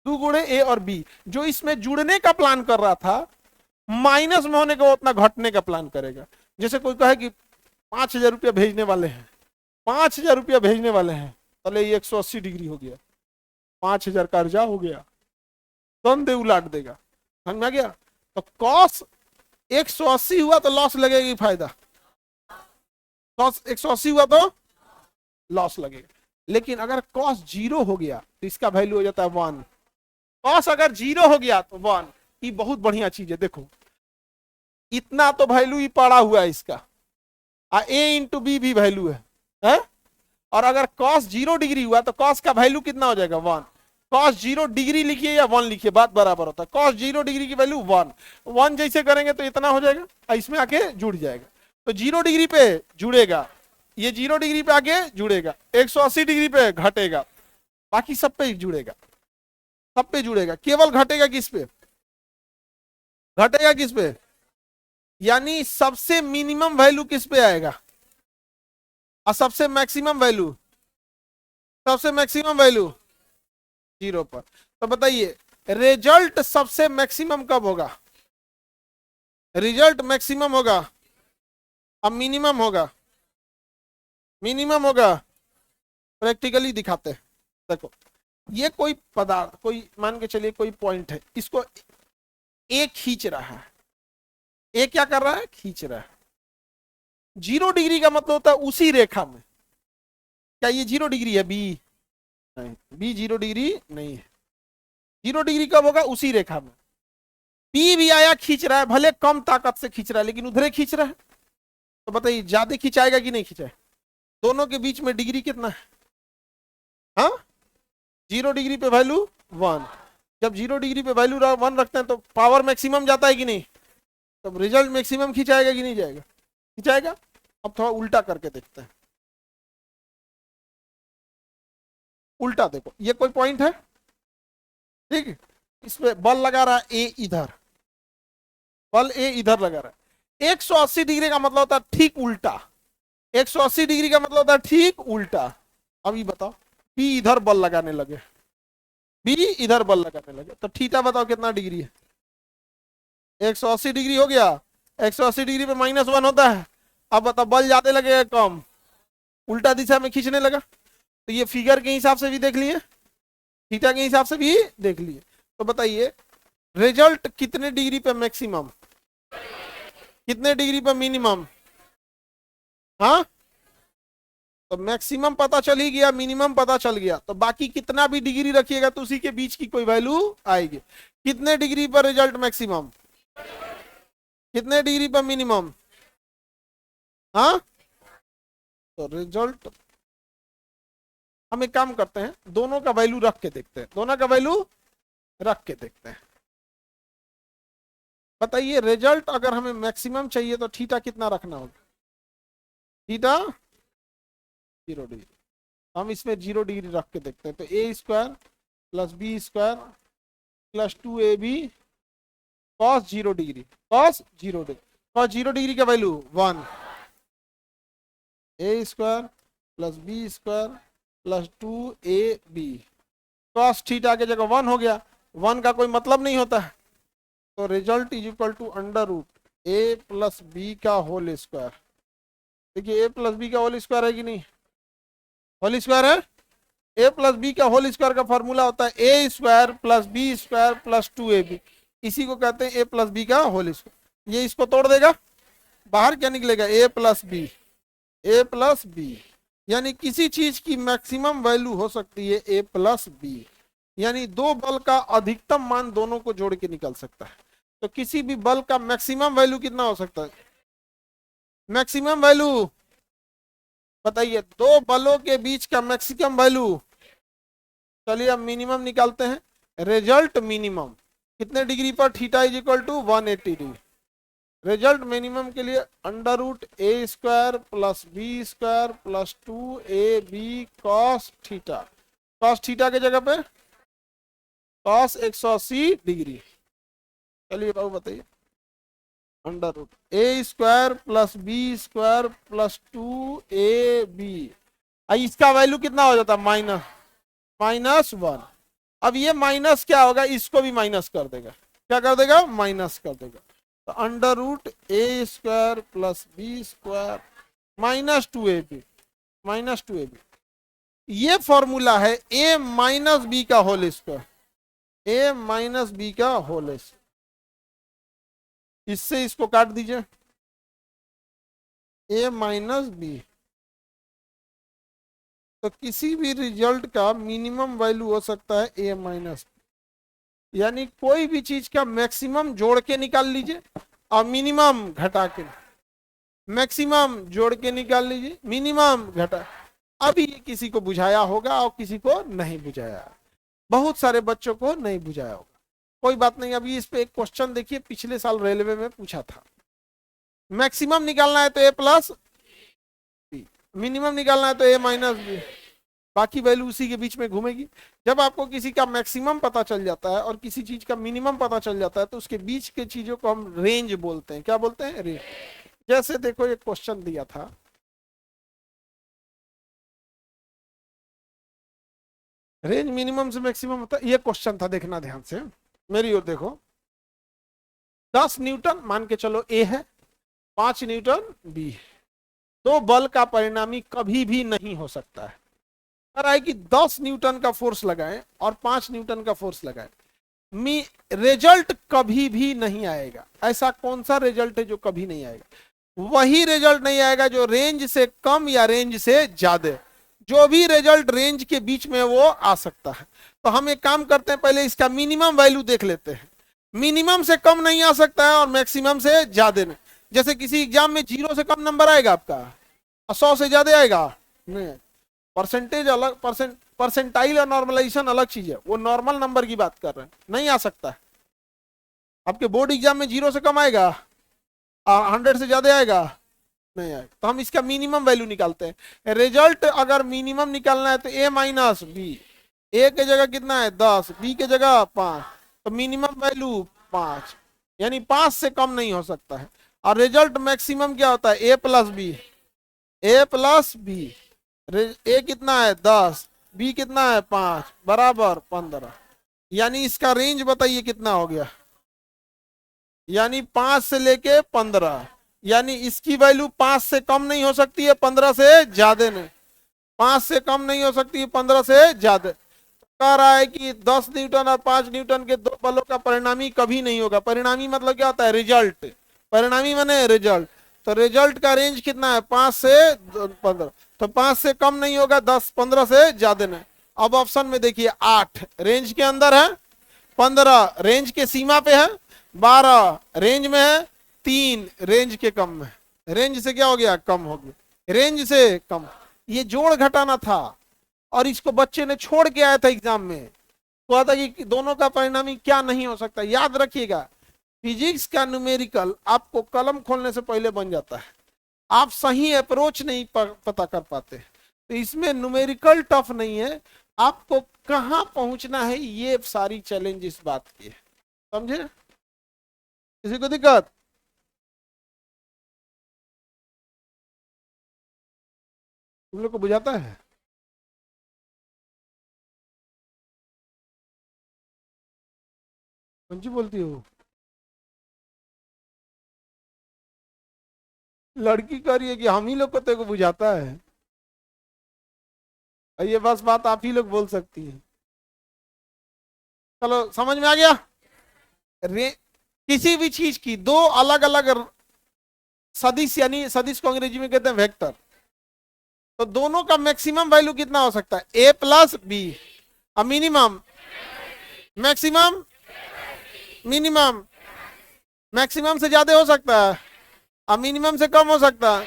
2 गुणे ए और बी, जो इसमें जुड़ने का प्लान कर रहा था, माइनस में होने का उतना घटने का प्लान करेगा। जैसे कोई कहे कि 5,000 रुपया भेजने वाले हैं, 5,000 रुपया भेजने वाले हैं, पहले ये 180 डिग्री हो गया, 5,000 कर्जा हो गया, तुरंत उलाट देगा, समझ में आ गया। तो कॉस 180 हुआ तो लॉस लगेगी, फायदा, कॉस 180 हुआ तो लॉस लगेगा। लेकिन अगर कॉस 0 हो गया तो इसका वैल्यू हो जाता है 1, कॉस अगर 0 हो गया तो 1। ये बहुत बढ़िया चीज है, देखो इतना तो वैल्यू ही पड़ा हुआ है इसका, ए इंटू बी भी वैल्यू है? और अगर कॉस 0 डिग्री हुआ तो कॉस का वैल्यू कितना हो जाएगा, 1। कॉस 0 डिग्री लिखिए या 1 लिखिए, बात बराबर होता है। कॉस 0 डिग्री की वैल्यू 1, 1 जैसे करेंगे तो इतना हो जाएगा, इसमें आके जुड़ जाएगा, तो 0 डिग्री पे जुड़ेगा, ये 0 डिग्री पे आगे जुड़ेगा, 180 डिग्री पे घटेगा, बाकी सब पे जुड़ेगा, सब पे जुड़ेगा, केवल घटेगा किस पे, घटेगा किस पे, यानी सबसे मिनिमम वैल्यू किस पे आएगा, और सबसे मैक्सिमम वैल्यू, सबसे मैक्सिमम वैल्यू 0 पर। तो बताइए रिजल्ट सबसे मैक्सिमम कब होगा, रिजल्ट मैक्सिमम होगा अब मिनिमम होगा, मिनिमम होगा। प्रैक्टिकली दिखाते हैं, देखो ये कोई पदार्थ, कोई मान के चलिए कोई पॉइंट है, इसको ए खींच रहा है, ए क्या कर रहा है, खींच रहा है। 0 डिग्री का मतलब होता है उसी रेखा में, क्या ये 0 डिग्री है, बी नहीं, बी 0 डिग्री नहीं है। 0 डिग्री कब होगा, उसी रेखा में। बी भी आया खींच रहा है, भले कम ताकत से खींच रहा है लेकिन उधरे खींच रहा है, तो बताइए ज्यादा खिंचाएगा कि नहीं खिंचाए, दोनों के बीच में डिग्री कितना है, हाँ 0 डिग्री पे वैल्यू 1, जब 0 डिग्री पे वैल्यू 1 रखते हैं तो पावर मैक्सिमम जाता है कि नहीं, तब रिजल्ट मैक्सिमम खिंचाएगा कि नहीं जाएगा, खिंचाएगा। अब थोड़ा उल्टा करके देखते हैं, उल्टा देखो, ये कोई पॉइंट है, ठीक है, इस पे बल लगा रहा है ए इधर, बल ए इधर लगा रहा है, 180 डिग्री का मतलब होता है ठीक उल्टा, 180 डिग्री का मतलब होता है ठीक उल्टा। अब ये बताओ बी इधर बल लगाने लगे, बी इधर बल लगाने लगे, तो थीटा बताओ कितना डिग्री है, 180 डिग्री हो गया, 180 डिग्री पे -1 होता है। अब बताओ बल ज्यादा लगेगा कम, उल्टा दिशा में खींचने लगा, तो ये फिगर के हिसाब से भी देख लिए, थीटा के हिसाब से भी देख लिए। तो बताइए रिजल्ट कितने डिग्री पे मैक्सिमम, कितने डिग्री पे मिनिमम, हाँ तो मैक्सिमम पता चल ही गया, मिनिमम पता चल गया, तो बाकी कितना भी डिग्री रखिएगा तो उसी के बीच की कोई वैल्यू आएगी। कितने डिग्री पर रिजल्ट मैक्सिमम, कितने डिग्री पर मिनिमम, हाँ तो रिजल्ट हम एक काम करते हैं, दोनों का वैल्यू रख के देखते हैं, दोनों का वैल्यू रख के देखते हैं। बताइए रिजल्ट अगर हमें मैक्सिमम चाहिए तो थीटा कितना रखना होगा, थीटा 0 डिग्री, हम इसमें 0 डिग्री रख के देखते हैं, तो a square plus B square plus 2ab cos 0 degree, cos 0 degree, cos 0 degree का value 1, a square plus B square plus 2ab, cos theta के जगह 1 हो गया, 1 का कोई मतलब नहीं होता है, तो result is equal to under root a plus b का होल स्क्वायर। देखिए ए प्लस बी का होल स्क्वायर है कि नहीं, होल स्क्वायर है, ए प्लस बी का होल स्क्वायर का फॉर्मूला होता है a square plus B square plus 2ab, इसी को कहते हैं ए प्लस बी का होल स्क्वायर। ये इसको तोड़ देगा, बाहर क्या निकलेगा, a plus b, a plus b, यानी किसी चीज की मैक्सिमम वैल्यू हो सकती है ए प्लस बी, यानी दो बल का अधिकतम मान दोनों को जोड़ के निकल सकता है। तो किसी भी बल का मैक्सिमम वैल्यू कितना हो सकता है? मैक्सिमम वैल्यू बताइए, दो बलों के बीच का मैक्सिमम वैल्यू। चलिए अब मिनिमम निकालते हैं। रिजल्ट मिनिमम कितने डिग्री पर? Theta is equal to 180 degree. Result minimum के लिए अंडर रूट ए square plus B square plus 2ab cos theta. Cos theta के जगह पे कॉस 180 डिग्री। चलिए बाबू बताइए, अंडर रूट ए square plus B square plus 2ab। इसका वैल्यू कितना हो जाता? -1। अब ये माइनस क्या होगा? इसको भी माइनस कर देगा। क्या कर देगा? माइनस कर देगा। तो अंडर रूट ए square plus B square -2ab। ये फॉर्मूला है a माइनस बी का whole square. a minus b का होल स्क्वायर। इससे इसको काट दीजिए, a माइनस बी। तो किसी भी रिजल्ट का मिनिमम वैल्यू हो सकता है a माइनस, यानी कोई भी चीज का मैक्सिमम जोड़ के निकाल लीजिए और मिनिमम घटा के, मैक्सिमम जोड़ के निकाल लीजिए, मिनिमम घटा। अभी ये किसी को बुझाया होगा और किसी को नहीं बुझाया, बहुत सारे बच्चों को नहीं बुझाया होगा। कोई बात नहीं। अभी इस पे एक क्वेश्चन देखिए, पिछले साल रेलवे में पूछा था। मैक्सिमम निकालना है तो a प्लस बी, मिनिमम निकालना है तो a माइनस बी, बाकी वैल्यू उसी के बीच में घूमेगी। जब आपको किसी का मैक्सिमम पता चल जाता है और किसी चीज का मिनिमम पता चल जाता है तो उसके बीच के चीजों को हम रेंज बोलते हैं। क्या बोलते हैं? रेंज। जैसे देखो एक क्वेश्चन दिया था, रेंज मिनिमम से मैक्सिमम होता है। ये क्वेश्चन था, देखना ध्यान से, मेरी ओर देखो। 10 न्यूटन मान के चलो ए है, 5 न्यूटन बी है। दो बल का परिणामी कभी भी नहीं हो सकता है। अगर है कि 10 न्यूटन का फोर्स लगाएं और 5 न्यूटन का फोर्स लगाएं, रिजल्ट कभी भी नहीं आएगा। ऐसा कौन सा रिजल्ट है जो कभी नहीं आएगा? वही रिजल्ट नहीं आएगा जो रेंज से कम या रेंज से ज्यादा। जो भी रिजल्ट रेंज के बीच में वो आ सकता है। तो हम एक काम करते हैं, पहले इसका मिनिमम वैल्यू देख लेते हैं। मिनिमम से कम नहीं आ सकता है और मैक्सिमम से ज्यादा नहीं। जैसे किसी एग्जाम में 0 से कम नंबर आएगा आपका और 100 से ज्यादा आएगा नहीं। परसेंटेज अलग, परसेंटाइल और नॉर्मलाइजेशन अलग चीज है। वो नॉर्मल नंबर की बात कर रहे हैं, नहीं आ सकता है। आपके बोर्ड एग्जाम में 0 से कम आएगा और 100 से ज्यादा आएगा नहीं आएगा। तो हम इसका मिनिमम वैल्यू निकालते हैं। रिजल्ट अगर मिनिमम निकालना है तो a माइनस बी। ए के जगह कितना है? 10, बी के जगह 5, तो मिनिमम वैल्यू 5, यानी 5 से कम नहीं हो सकता है। और रिजल्ट मैक्सिमम क्या होता है? a plus b. a plus b, a कितना है? 10, बी कितना है? 5 बराबर 15। यानी इसका रेंज बताइए कितना हो गया? यानी 5 से लेके 15, यानी इसकी वैल्यू 5 से कम नहीं हो सकती है, 15 से ज्यादा नहीं। 5 से कम नहीं हो सकती है, 15 से ज्यादा। कह रहा है कि 10 न्यूटन और 5 न्यूटन के दो बलों का परिणामी कभी नहीं होगा। परिणामी मतलब क्या होता है? रिजल्ट। परिणामी माने रिजल्ट। तो रिजल्ट का रेंज कितना है? 5 से 15। तो 5 से कम नहीं होगा, 10, 15 से ज्यादा नहीं। अब ऑप्शन में देखिए, 8 रेंज के अंदर है, 15 रेंज के सीमा पे है, 12 रेंज में है, 3 रेंज के कम में। रेंज से क्या हो गया? कम हो गया। रेंज से कम। ये जोड़ घटाना था और इसको बच्चे ने छोड़ के आया था एग्जाम में। तो आता कि दोनों का परिणामी क्या नहीं हो सकता। याद रखिएगा, फिजिक्स का न्यूमेरिकल आपको कलम खोलने से पहले बन जाता है। आप सही अप्रोच नहीं पता कर पाते। तो इसमें न्यूमेरिकल टफ नहीं है, आपको कहां पहुंचना है ये सारी चैलेंज इस बात की है। समझे? किसी को दिक्कत? तुम लोग को बुझाता है? कौन सी बोलती हो? लड़की कह रही है कि हम ही लोग को तेरे को बुझाता है। और ये बस बात आप ही लोग बोल सकती है। चलो समझ में आ गया? किसी भी चीज की दो अलग अलग सदिश, यानी सदिश को अंग्रेजी में कहते हैं वेक्टर, तो दोनों का मैक्सिमम वैल्यू कितना हो सकता है? a plus B. Minimum, maximum, minimum, maximum से ज्यादा हो सकता है और मिनिमम से कम हो सकता है,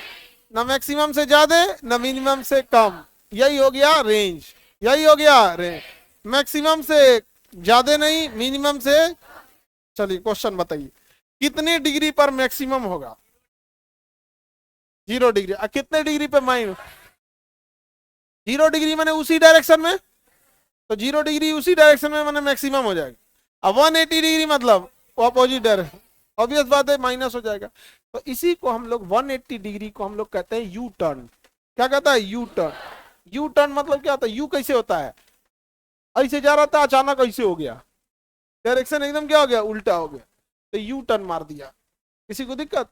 ना मैक्सिमम से ज्यादा ना मिनिमम से कम, यही हो गया रेंज, यही हो गया रेंज। मैक्सिमम से ज्यादा नहीं, मिनिमम से। चलिए क्वेश्चन बताइए, कितने डिग्री पर मैक्सिमम होगा? 0 डिग्री। कितने डिग्री पे माइनस? 0 डिग्री मैंने उसी डायरेक्शन में, तो 0 डिग्री उसी डायरेक्शन में मैंने मैक्सिमम हो जाएगा। अब 180 डिग्री मतलब अपोजिट डायरेक्शन, ऑब्वियस बात है माइनस हो जाएगा। तो इसी को हम लोग 180 डिग्री को हम लोग कहते हैं यू टर्न। क्या कहता है? U turn. यू टर्न मतलब क्या होता है? यू कैसे होता है? ऐसे जा रहा था, अचानक ऐसे हो गया, डायरेक्शन एकदम क्या हो गया? उल्टा हो गया, तो यू टर्न मार दिया। किसी को दिक्कत?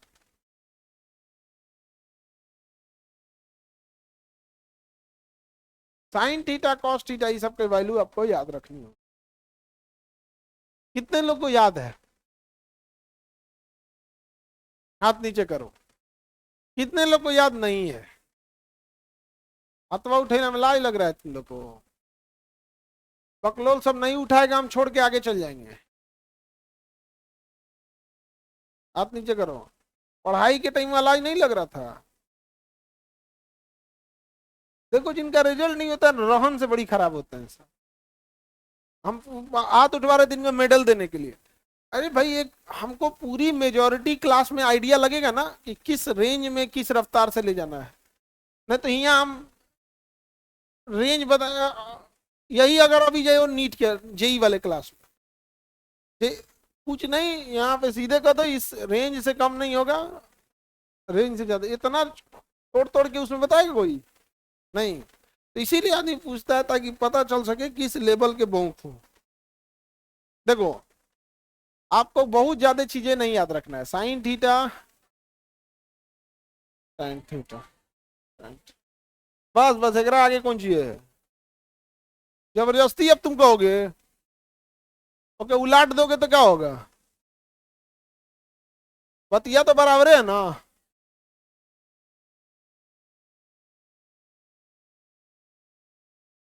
साइन थीटा कॉस थीटा ये सब के वैल्यू आपको याद रखनी हो। कितने लोग को याद है? हाथ नीचे करो। कितने लोग को याद नहीं है? हथवा उठेना में लाई लग रहा है तुम लोग को। बकलोल सब नहीं उठाएगा, हम छोड़ के आगे चल जाएंगे। हाथ नीचे करो। पढ़ाई के टाइम वाला ही नहीं लग रहा था। देखो जिनका रिजल्ट नहीं होता रहन से बड़ी खराब होता है सब। हम हाथ उठवा रहे दिन में मेडल देने के लिए। अरे भाई एक हमको पूरी मेजोरिटी क्लास में आइडिया लगेगा ना कि किस रेंज में किस रफ्तार से ले जाना है। नहीं तो यहाँ हम रेंज बता, यही अगर अभी जाए नीट के जेई वाले क्लास में, कुछ नहीं यहाँ पे सीधे कह दो इस रेंज से कम नहीं होगा, रेंज से ज्यादा, इतना तोड़ तोड़ के उसमें बताएगा कोई नहीं। तो इसीलिए आदमी पूछता है ताकि पता चल सके किस लेवल के बौक हो। देखो आपको बहुत ज्यादा चीजें नहीं याद रखना है। साइन थीटा, साइन थीटा, बस बस एक आगे कौन सी है? जबरदस्ती अब तुम कहोगे, ओके उलाट दोगे तो क्या होगा? बतिया तो बराबर है ना।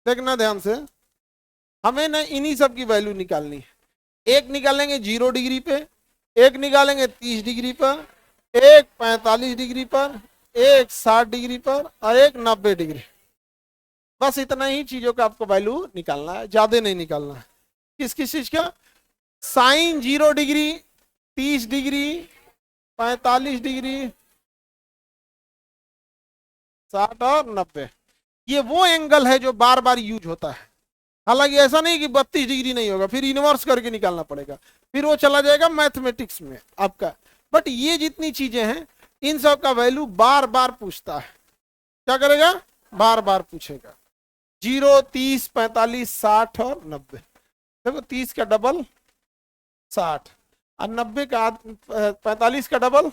देखना ध्यान से, हमें ना इन्हीं सब की वैल्यू निकालनी है। एक निकालेंगे 0 डिग्री पे, एक निकालेंगे 30 डिग्री पर, एक 45 डिग्री पर, एक 60 डिग्री पर और एक 90 डिग्री। बस इतना ही चीजों का आपको वैल्यू निकालना है, ज्यादा नहीं निकालना है। किस किस चीज का? साइन 0 डिग्री, 30 डिग्री, 45 डिग्री, 60 और 90। ये वो एंगल है जो बार बार यूज होता है। हालांकि ऐसा नहीं कि 32 डिग्री नहीं होगा, फिर इनवर्स करके निकालना पड़ेगा, फिर वो चला जाएगा मैथमेटिक्स में आपका। बट ये जितनी चीजें हैं इन सब का वैल्यू बार बार पूछता है। क्या करेगा? बार बार पूछेगा। 0, 30, 45, 60 और 90। देखो 30 का डबल 60 और 90 का 45 का डबल,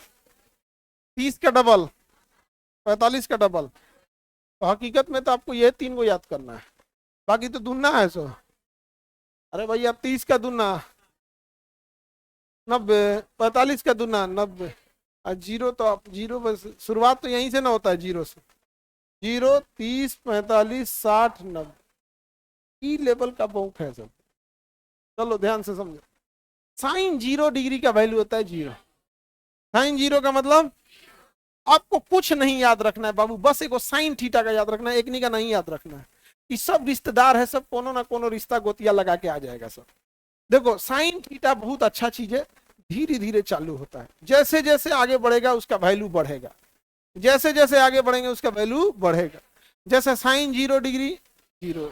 30 का डबल, 45 का डबल। तो हकीकत में तो आपको ये 3 को याद करना है, बाकी तो दुना है सो। अरे भैया 30 का दुना 90, 45 का दुना 90 और 0 तो आप 0 बस शुरुआत तो यहीं से ना होता है 0 से। 0, 30, 45, 60, 90 ई लेवल का बहुक है सब। चलो ध्यान से समझो। साइन 0 डिग्री का वैल्यू होता है 0। साइन 0 का मतलब आपको कुछ नहीं याद रखना है बाबू, बस एक साइन थीटा का याद रखना है, एक का नहीं याद रखना है। ये सब रिश्तेदार है, सब कोनो ना कोनो रिश्ता गोतिया लगा के आ जाएगा सब। देखो साइन थीटा बहुत अच्छा चीज है, धीरे धीरे चालू होता है, जैसे जैसे आगे बढ़ेगा उसका वैल्यू बढ़ेगा, जैसे जैसे आगे बढ़ेंगे उसका वैल्यू बढ़ेगा। जैसे साइन 0 डिग्री 0,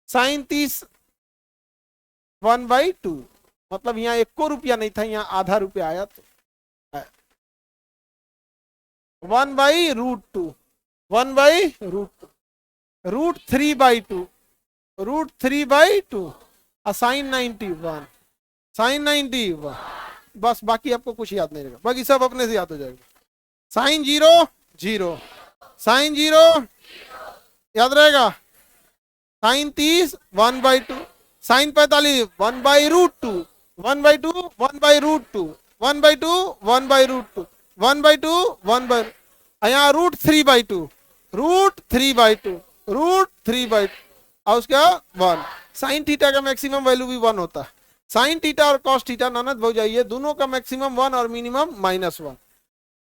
साइन 30 1/2, मतलब यहाँ 1 रुपया नहीं था, यहाँ आधा रुपया आया तो 1/√2, 1/√2, √3/2, √3/2 साइन 91, साइन 91। बस बाकी आपको कुछ याद नहीं रहेगा, बाकी सब अपने से याद हो जाएगा। साइन 0 0, साइन 0 याद रहेगा। साइन 30 1/2, साइन 45 1/√2, 1/2, 1/√2, 1/2, 1/√2, 1/2, 1/, यहाँ √3/2, √3/2, √3/2 और उसका 1। साइन थीटा का मैक्सिमम वैल्यू भी 1 होता है। साइन थीटा और कॉस थीटा ननद भौजाई है, दोनों का मैक्सिमम 1 और मिनिमम -1,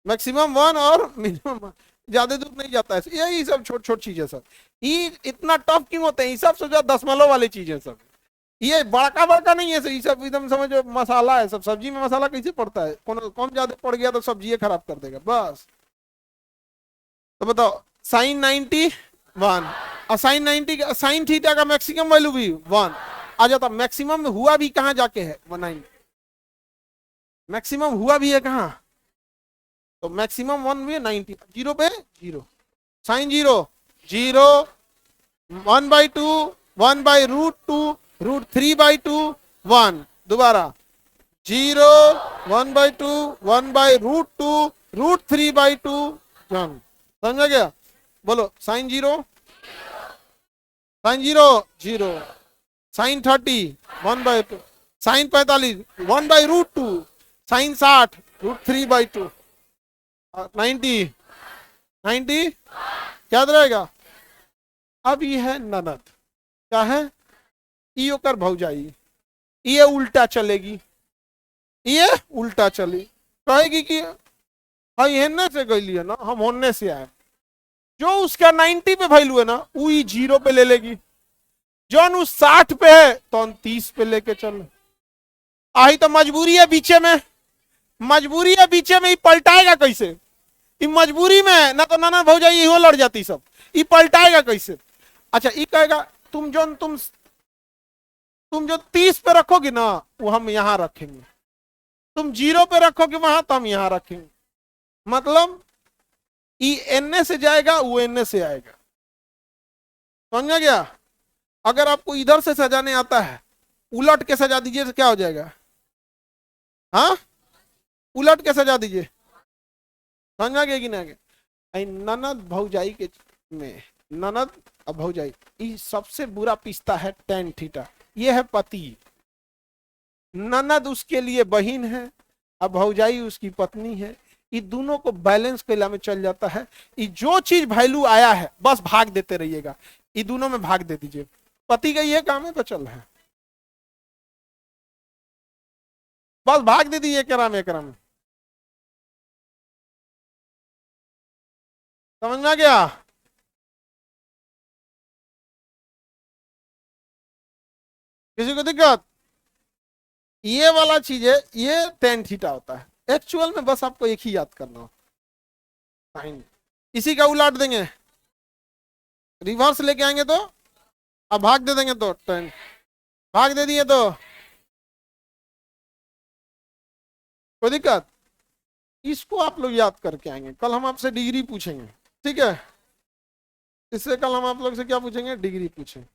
मैक्सिमम 1 और मिनिमम, ज्यादा दूर नहीं जाता है। यही सब छोट छोट चीजें सब, ये इतना टफ क्यों होते हैं, ये सब सोचा दशमलव वाली चीजें सब, ये बड़का बड़का नहीं है, ये सब एकदम समझो मसाला है सब। सब्जी में मसाला कैसे पड़ता है, कम ज्यादा पड़ गया तो सब्जी खराब कर देगा बस। तो बताओ साइन 91 और साइन 90 का, साइन थीटा का मैक्सिमम वैल्यू भी 1 आ जाता। मैक्सिमम हुआ भी कहाँ जाके है 190, मैक्सिमम हुआ भी है कहाँ, तो मैक्सिमम 1 भी 90, 0 पे 0, साइन 0 0, 1/2 1/√2 √3/2 1, दोबारा 0 1/2 1/√2 √3/2 1, समझ गया। बोलो sine 0 sine 0 0, sine 30 1/2, sine 45 1/√2, sine 60 √3/2, 90 याद रहेगा। अब ये है ननद, क्या है, ये होकर भौजाई, ये उल्टा चलेगी, ये उल्टा चली, कहेगी कि भाई हेन्ने से गई है ना, हम होने से आए, जो उसका 90 पे वैल्यू है ना वो 0 पे ले लेगी, जो उस 60 पे है तो 30 पे लेके चल। आई तो मजबूरी है बीचे में, मजबूरी है बीचे में, ये पलटाएगा कैसे, ये मजबूरी में ना तो नाना भौजाई यही लड़ जाती सब, ये पलटाएगा कैसे। अच्छा ये कहेगा तुम जो 30 पे रखोगे ना वो हम यहां रखेंगे, तुम 0 पे रखोगे वहां तो हम यहां रखेंगे, मतलब ई एन से जाएगा वो एन से आएगा, समझा गया। अगर आपको इधर से सजाने आता है उलट के सजा दीजिए तो क्या हो जाएगा, हाँ उलट के सजा दीजिए, समझा गया कि नहीं। ननद भौजाई के में, ननद और भौजाई, ये सबसे बुरा पिस्ता है tan थीटा, ये है पति, ननद उसके लिए बहन है और भौजाई उसकी पत्नी है, ये दोनों को बैलेंस कैला में चल जाता है। ये जो चीज वैल्यू आया है बस भाग देते रहिएगा, ये दोनों में भाग दे दीजिए, पति का ये काम है तो चल रहा है, बस भाग दे दीजिए एकरा में, समझ में आ गया। किसी को दिक्कत, ये वाला चीज है, ये tan थीटा होता है एक्चुअल में, बस आपको एक ही याद करना हो, साइन, इसी का उलट देंगे, रिवर्स लेके आएंगे तो, अब भाग दे देंगे तो tan, भाग दे दिए तो कोई दिक्कत। इसको आप लोग याद करके आएंगे, कल हम आपसे डिग्री पूछेंगे, ठीक है, इससे कल हम आप लोग से क्या पूछेंगे, डिग्री पूछेंगे।